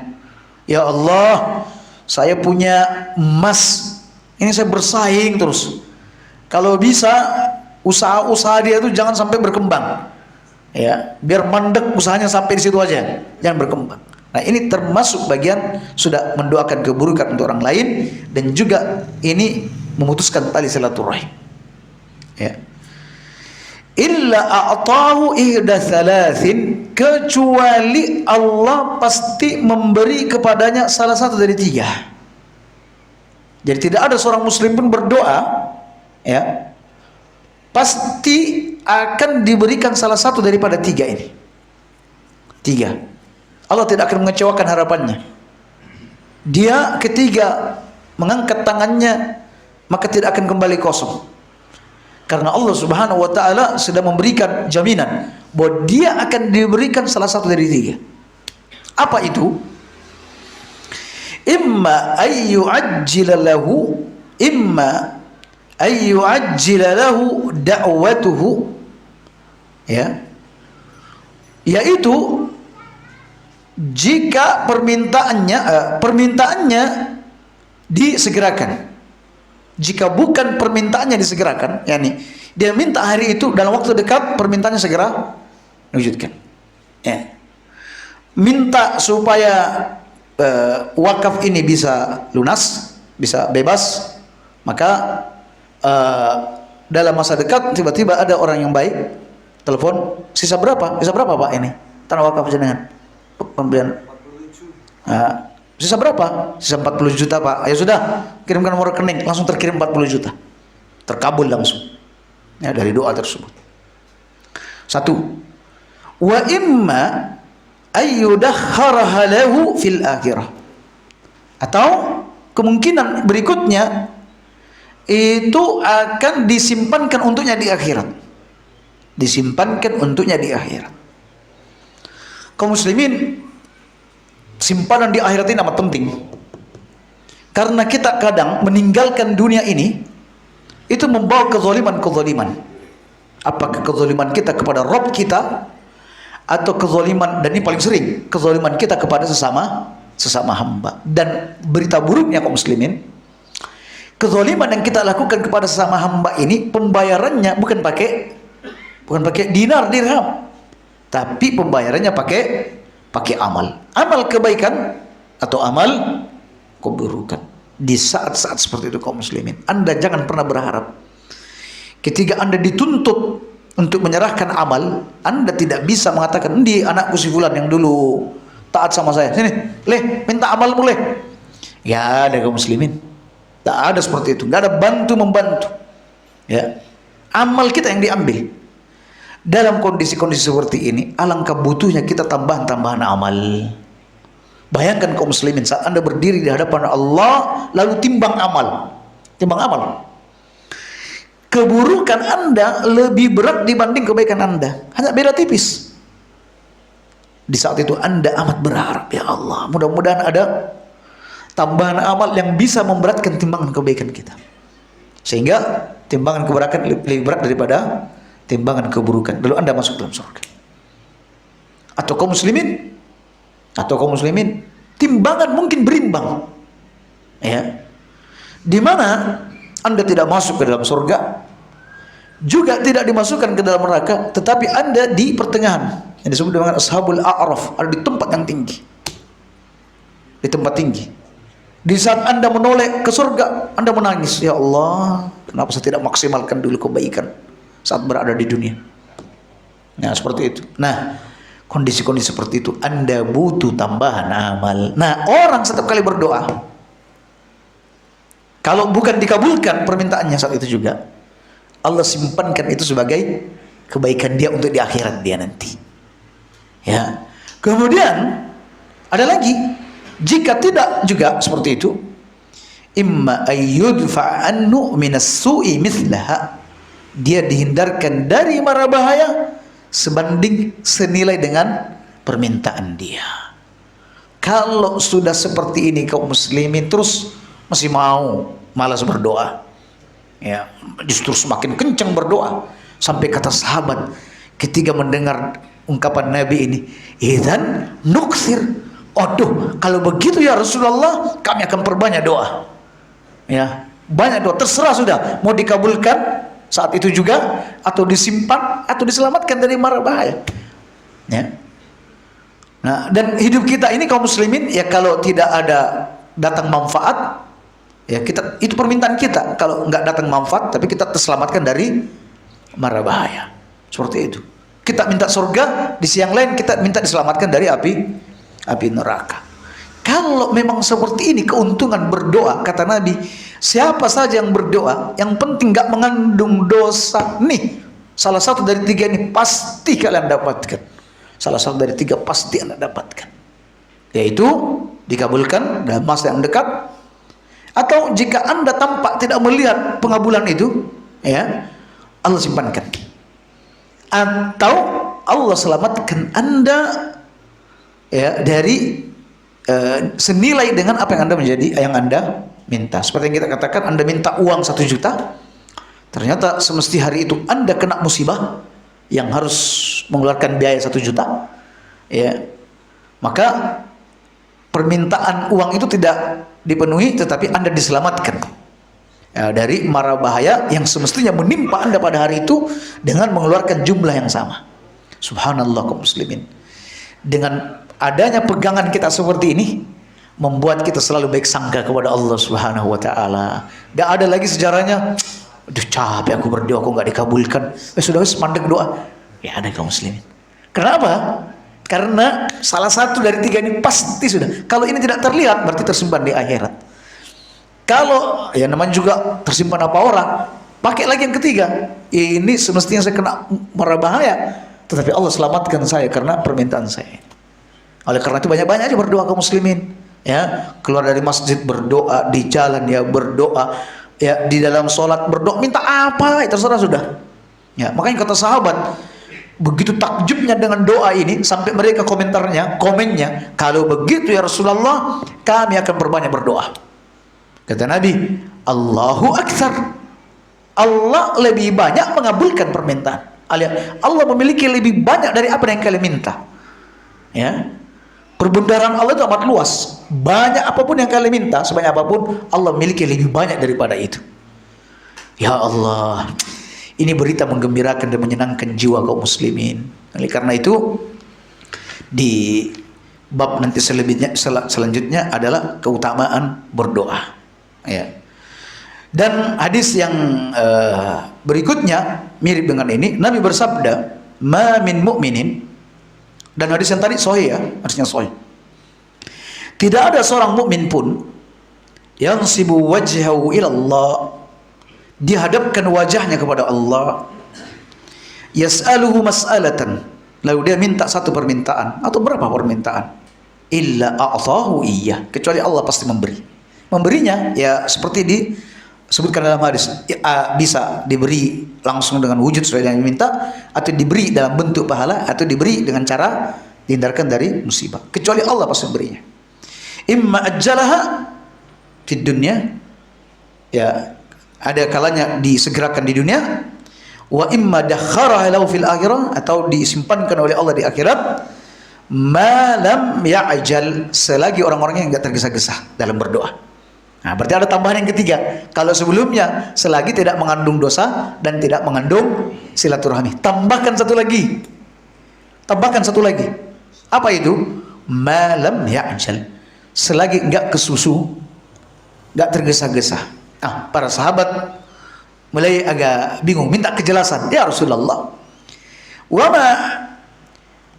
S1: ya Allah, saya punya emas, ini saya bersaing terus, kalau bisa usaha-usaha dia itu jangan sampai berkembang, ya, biar mandek usahanya sampai di situ aja, jangan berkembang. Nah, ini termasuk bagian sudah mendoakan keburukan untuk orang lain, dan juga ini memutuskan tali silaturahim. Ya. Illa a'tahu ihda thalathin, kecuali Allah pasti memberi kepadanya salah satu dari tiga. Jadi tidak ada seorang muslim pun berdoa, ya, pasti akan diberikan salah satu daripada tiga ini. Tiga. Allah tidak akan mengecewakan harapannya. Dia ketiga mengangkat tangannya, maka tidak akan kembali kosong. Karena Allah Subhanahu wa taala sudah memberikan jaminan bahwa dia akan diberikan salah satu dari tiga. Apa itu? Imma ayyu'ajjila lahu, imma ayyu'ajjila lahu da'watuhu, ya, yaitu jika permintaannya disegerakan. Jika bukan permintaannya disegerakan, yakni dia minta hari itu, dalam waktu dekat permintaannya segera diwujudkan. Ya. Minta supaya wakaf ini bisa lunas, bisa bebas, maka dalam masa dekat tiba-tiba ada orang yang baik telepon, sisa berapa? Sisa berapa Pak ini tanah wakaf jenengan? Pembelian. Sisa berapa? Sisa 40 juta Pak. Ya sudah, kirimkan nomor rekening, langsung terkirim 40 juta. Terkabul langsung. Ya, dari doa tersebut. Satu. Wa imma ayyudakhkharaha lahu fil akhirah. Atau kemungkinan berikutnya itu akan disimpankan untuknya di akhirat. Disimpankan untuknya di akhirat. Kaum muslimin, simpanan di akhirat ini amat penting, karena kita kadang meninggalkan dunia ini itu membawa kezaliman. Apakah kezaliman kita kepada Rabb kita, atau kezaliman, dan ini paling sering, kezaliman kita kepada sesama hamba. Dan berita buruknya kaum muslimin, kezaliman yang kita lakukan kepada sesama hamba ini pembayarannya bukan pakai dinar dirham, tapi pembayarannya pakai amal kebaikan atau amal keburukan. Di saat-saat seperti itu kaum muslimin, Anda jangan pernah berharap ketika Anda dituntut untuk menyerahkan amal, Anda tidak bisa mengatakan, "Di anakku si fulan yang dulu taat sama saya, sini leh minta amalmu leh." Ya, ada kaum muslimin, tak ada seperti itu, nggak ada bantu membantu, ya, amal kita yang diambil. Dalam kondisi-kondisi seperti ini, alangkah butuhnya kita tambahan amal. Bayangkan kaum muslimin, saat Anda berdiri di hadapan Allah lalu timbang amal. Keburukan Anda lebih berat dibanding kebaikan Anda, hanya beda tipis. Di saat itu Anda amat berharap, ya Allah, mudah-mudahan ada tambahan amal yang bisa memberatkan timbangan kebaikan kita. Sehingga timbangan kebaikan lebih berat daripada timbangan keburukan. Lalu Anda masuk dalam surga. Atau kaum muslimin, timbangan mungkin berimbang. Ya. Di mana Anda tidak masuk ke dalam surga, juga tidak dimasukkan ke dalam neraka, tetapi Anda di pertengahan, yang disebut dengan ashabul a'raf, ada di tempat yang tinggi, di tempat tinggi. Di saat Anda menoleh ke surga, Anda menangis, ya Allah, kenapa saya tidak maksimalkan dulu kebaikan saat berada di dunia. Nah, seperti itu. Nah, kondisi-kondisi seperti itu Anda butuh tambahan amal. Nah, orang setiap kali berdoa, kalau bukan dikabulkan permintaannya saat itu juga, Allah simpankan itu sebagai kebaikan dia untuk di akhirat dia nanti. Ya. Kemudian ada lagi, jika tidak juga seperti itu, imma ayyudfa annu minas su'i mithlaha, dia dihindarkan dari mara bahaya sebanding senilai dengan permintaan dia. Kalau sudah seperti ini kaum muslimin terus masih mau malas berdoa, ya, justru semakin kencang berdoa, sampai kata sahabat ketika mendengar ungkapan Nabi ini, idzan nuksir, aduh kalau begitu ya Rasulullah, kami akan perbanyak doa, ya, banyak doa, terserah sudah mau dikabulkan saat itu juga, atau disimpan, atau diselamatkan dari mara bahaya, ya. Nah, dan hidup kita ini kaum muslimin, ya, kalau tidak ada datang manfaat, ya, kita itu permintaan kita, kalau nggak datang manfaat tapi kita terselamatkan dari mara bahaya, seperti itu. Kita minta surga, di siang lain kita minta diselamatkan dari api neraka. Kalau memang seperti ini keuntungan berdoa, kata Nabi, siapa saja yang berdoa, yang penting nggak mengandung dosa, nih salah satu dari tiga ini pasti kalian dapatkan. Salah satu dari tiga pasti Anda dapatkan, yaitu dikabulkan dalam masa yang dekat, atau jika Anda tampak tidak melihat pengabulan itu, ya, Allah simpankan, atau Allah selamatkan Anda, ya, dari senilai dengan apa yang Anda minta. Seperti yang kita katakan, Anda minta uang 1 juta, ternyata semesti hari itu Anda kena musibah yang harus mengeluarkan biaya 1 juta, ya, maka permintaan uang itu tidak dipenuhi, tetapi Anda diselamatkan, ya, dari mara bahaya yang semestinya menimpa Anda pada hari itu dengan mengeluarkan jumlah yang sama. Subhanallah kaum muslimin. Dengan adanya pegangan kita seperti ini, membuat kita selalu baik sangka kepada Allah Subhanahu wa taala. Gak ada lagi sejarahnya, aduh capek aku berdoa kok gak dikabulkan, sudah mandek doa. Ya, ada kaum muslimin. Kenapa? Karena salah satu dari tiga ini pasti sudah. Kalau ini tidak terlihat berarti tersimpan di akhirat. Kalau ya namanya juga tersimpan apa orang, pakai lagi yang ketiga. Ini semestinya saya kena mara bahaya, tetapi Allah selamatkan saya karena permintaan saya. Oleh karena itu banyak-banyak aja berdoa kaum muslimin, ya, keluar dari masjid berdoa, di jalan ya berdoa, ya, di dalam sholat berdoa, minta apa ya terserah sudah, ya. Makanya kata sahabat, begitu takjubnya dengan doa ini sampai mereka komennya, kalau begitu ya Rasulullah, kami akan berbanyak berdoa. Kata Nabi, Allahu Akbar, Allah lebih banyak mengabulkan permintaan. Allah memiliki lebih banyak dari apa yang kalian minta, ya. Perbundaran Allah itu amat luas. Banyak apapun yang kalian minta, sebanyak apapun, Allah memiliki lebih banyak daripada itu. Ya Allah, ini berita menggembirakan dan menyenangkan jiwa kaum muslimin. Oleh karena itu, di bab nanti selanjutnya adalah keutamaan berdoa, ya. Dan hadis yang berikutnya mirip dengan ini, Nabi bersabda, "Ma min mu'minin." Dan hadis yang tadi sahih, ya, hadisnya sahih. Tidak ada seorang mukmin pun yang sibu wajhahu ila Allah, dihadapkan wajahnya kepada Allah, yas'aluhu mas'alatan, lalu dia minta satu permintaan atau berapa permintaan, illa a'tahu iyyah, kecuali Allah pasti memberi. Memberinya ya seperti disebutkan dalam hadis, bisa diberi langsung dengan wujud sesuai yang diminta, atau diberi dalam bentuk pahala, atau diberi dengan cara dihindarkan dari musibah. Kecuali Allah pasti berinya. Imma ajjalaha fid dunya, ya ada kalanya disegerakan di dunia, wa imma dakharaha lahu fil akhirah, atau disimpankan oleh Allah di akhirat, ma lam ya'jal, selagi orang-orangnya enggak tergesa-gesa dalam berdoa. Nah, berarti ada tambahan yang ketiga. Kalau sebelumnya selagi tidak mengandung dosa dan tidak mengandung silaturahmi, tambahkan satu lagi. Tambahkan satu lagi. Apa itu? Ma lam ya'jal, selagi enggak kesusu, enggak tergesa-gesa. Ah, para sahabat mulai agak bingung, minta kejelasan. Ya Rasulullah, wa ma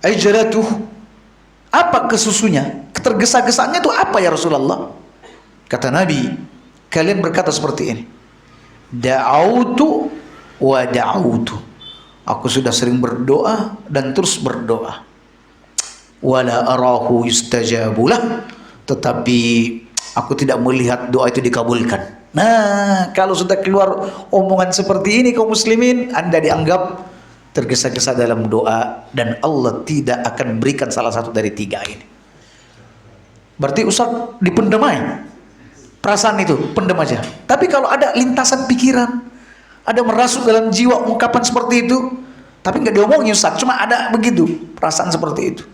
S1: ajratuh, apa kesusunya? Ketergesa-gesaannya itu apa ya Rasulullah? Kata Nabi, kalian berkata seperti ini, da'autu wa da'autu, aku sudah sering berdoa dan terus berdoa, wala arahu yustajabulah, tetapi aku tidak melihat doa itu dikabulkan. Nah, kalau sudah keluar omongan seperti ini kaum muslimin, Anda dianggap tergesa-gesa dalam doa dan Allah tidak akan berikan salah satu dari tiga ini. Berarti Ustaz dipendam aja perasaan itu, pendam aja. Tapi kalau ada lintasan pikiran, ada merasuk dalam jiwa ungkapan seperti itu, tapi nggak diomongin Ustaz, cuma ada begitu perasaan seperti itu,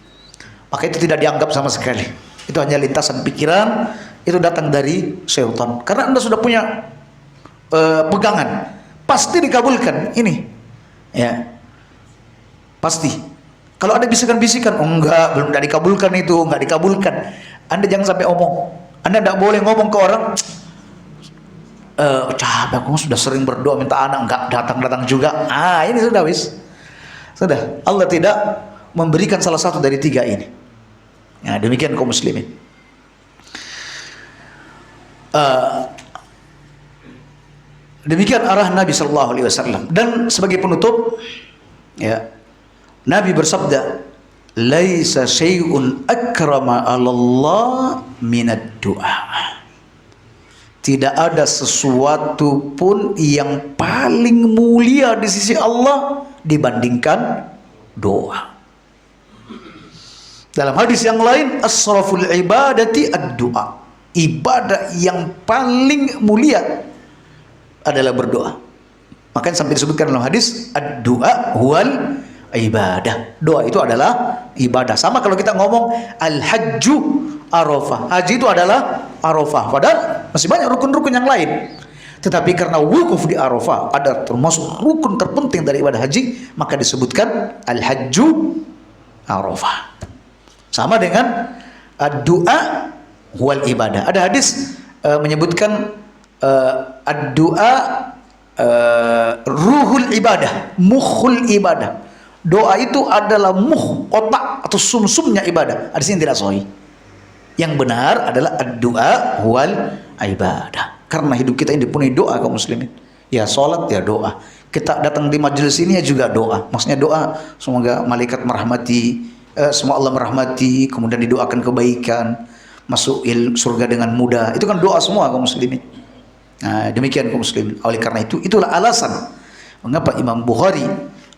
S1: maka itu tidak dianggap sama sekali. Itu hanya lintasan pikiran, itu datang dari syaitan. Karena Anda sudah punya pegangan, pasti dikabulkan ini, ya pasti. Kalau ada bisikan-bisikan, oh enggak, belum tidak dikabulkan itu, enggak dikabulkan, Anda jangan sampai omong. Anda tidak boleh ngomong ke orang, capek aku sudah sering berdoa minta anak, enggak datang-datang juga. Ah, ini sudah wis, sudah. Allah tidak memberikan salah satu dari tiga ini. Nah, demikian kaum muslimin. Demikian arah Nabi Sallallahu Alaihi Wasallam. Dan sebagai penutup, ya, Nabi bersabda, laisa syai'un akrama 'ala Allah minad du'a. Tidak ada sesuatu pun yang paling mulia di sisi Allah dibandingkan doa. Dalam hadis yang lain, asraful ibadati ad-du'a. Ibadah yang paling mulia adalah berdoa. Makanya sampai disebutkan dalam hadis, ad-du'a huwal ibadah. Doa itu adalah ibadah. Sama kalau kita ngomong al-hajju arafah. Haji itu adalah arafah. Padahal masih banyak rukun-rukun yang lain. Tetapi karena wukuf di arafah ada termasuk rukun terpenting dari ibadah haji, maka disebutkan al-hajju arafah. Sama dengan ad-du'a huwal ibadah. Ada hadis menyebutkan ad-du'a ruhul ibadah, mukhul ibadah. Doa itu adalah muh, otak atau sumsumnya ibadah. Hadis ini tidak sahih. Yang benar adalah ad-du'a huwal ibadah. Karena hidup kita ini dipenuhi doa kaum muslimin. Ya salat, ya doa. Kita datang di majelis ini ya juga doa. Maksudnya doa semoga malaikat merahmati, semua Allah merahmati, kemudian didoakan kebaikan, masuk surga dengan mudah. Itu kan doa semua kaum muslimin. Nah, demikian kaum muslimin. Oleh karena itu, itulah alasan mengapa Imam Bukhari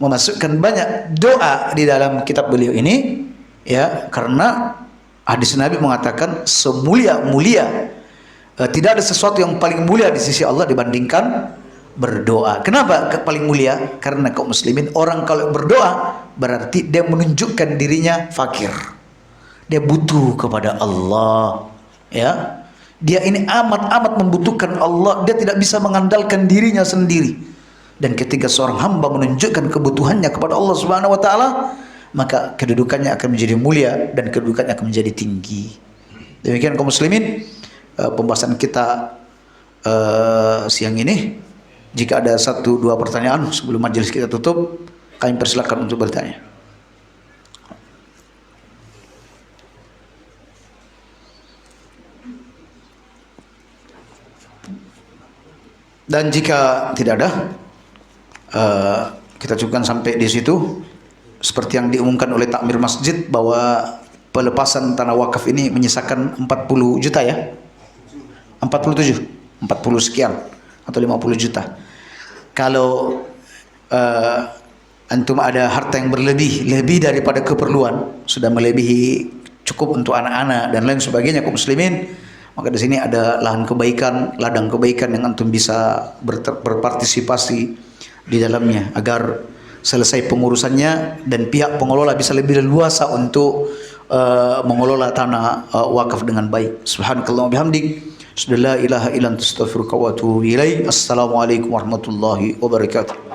S1: memasukkan banyak doa di dalam kitab beliau ini, ya, karena hadis Nabi mengatakan semulia-mulia, tidak ada sesuatu yang paling mulia di sisi Allah dibandingkan berdoa. Kenapa paling mulia? Karena kaum muslimin, orang kalau berdoa berarti dia menunjukkan dirinya fakir, dia butuh kepada Allah, ya, dia ini amat-amat membutuhkan Allah, dia tidak bisa mengandalkan dirinya sendiri. Dan ketika seorang hamba menunjukkan kebutuhannya kepada Allah Subhanahu wa taala, maka kedudukannya akan menjadi mulia dan kedudukannya akan menjadi tinggi. Demikian kaum muslimin, pembahasan kita siang ini. Jika ada 1-2 pertanyaan sebelum majelis kita tutup, kami persilakan untuk bertanya. Dan jika tidak ada, kita cukupkan sampai di situ. Seperti yang diumumkan oleh takmir masjid bahwa pelepasan tanah wakaf ini menyisakan 40 juta ya, 47, 40 sekian atau 50 juta. Kalau antum ada harta yang berlebih, lebih daripada keperluan, sudah melebihi cukup untuk anak-anak dan lain sebagainya kaum muslimin, maka di sini ada lahan kebaikan, ladang kebaikan yang antum bisa berpartisipasi di dalamnya agar selesai pengurusannya dan pihak pengelola bisa lebih leluasa untuk mengelola tanah wakaf dengan baik. Subhanakallah wa bihamdik, la ilaha illa anta astaghfiruka wa atubu ilaik. Assalamualaikum warahmatullahi wabarakatuh.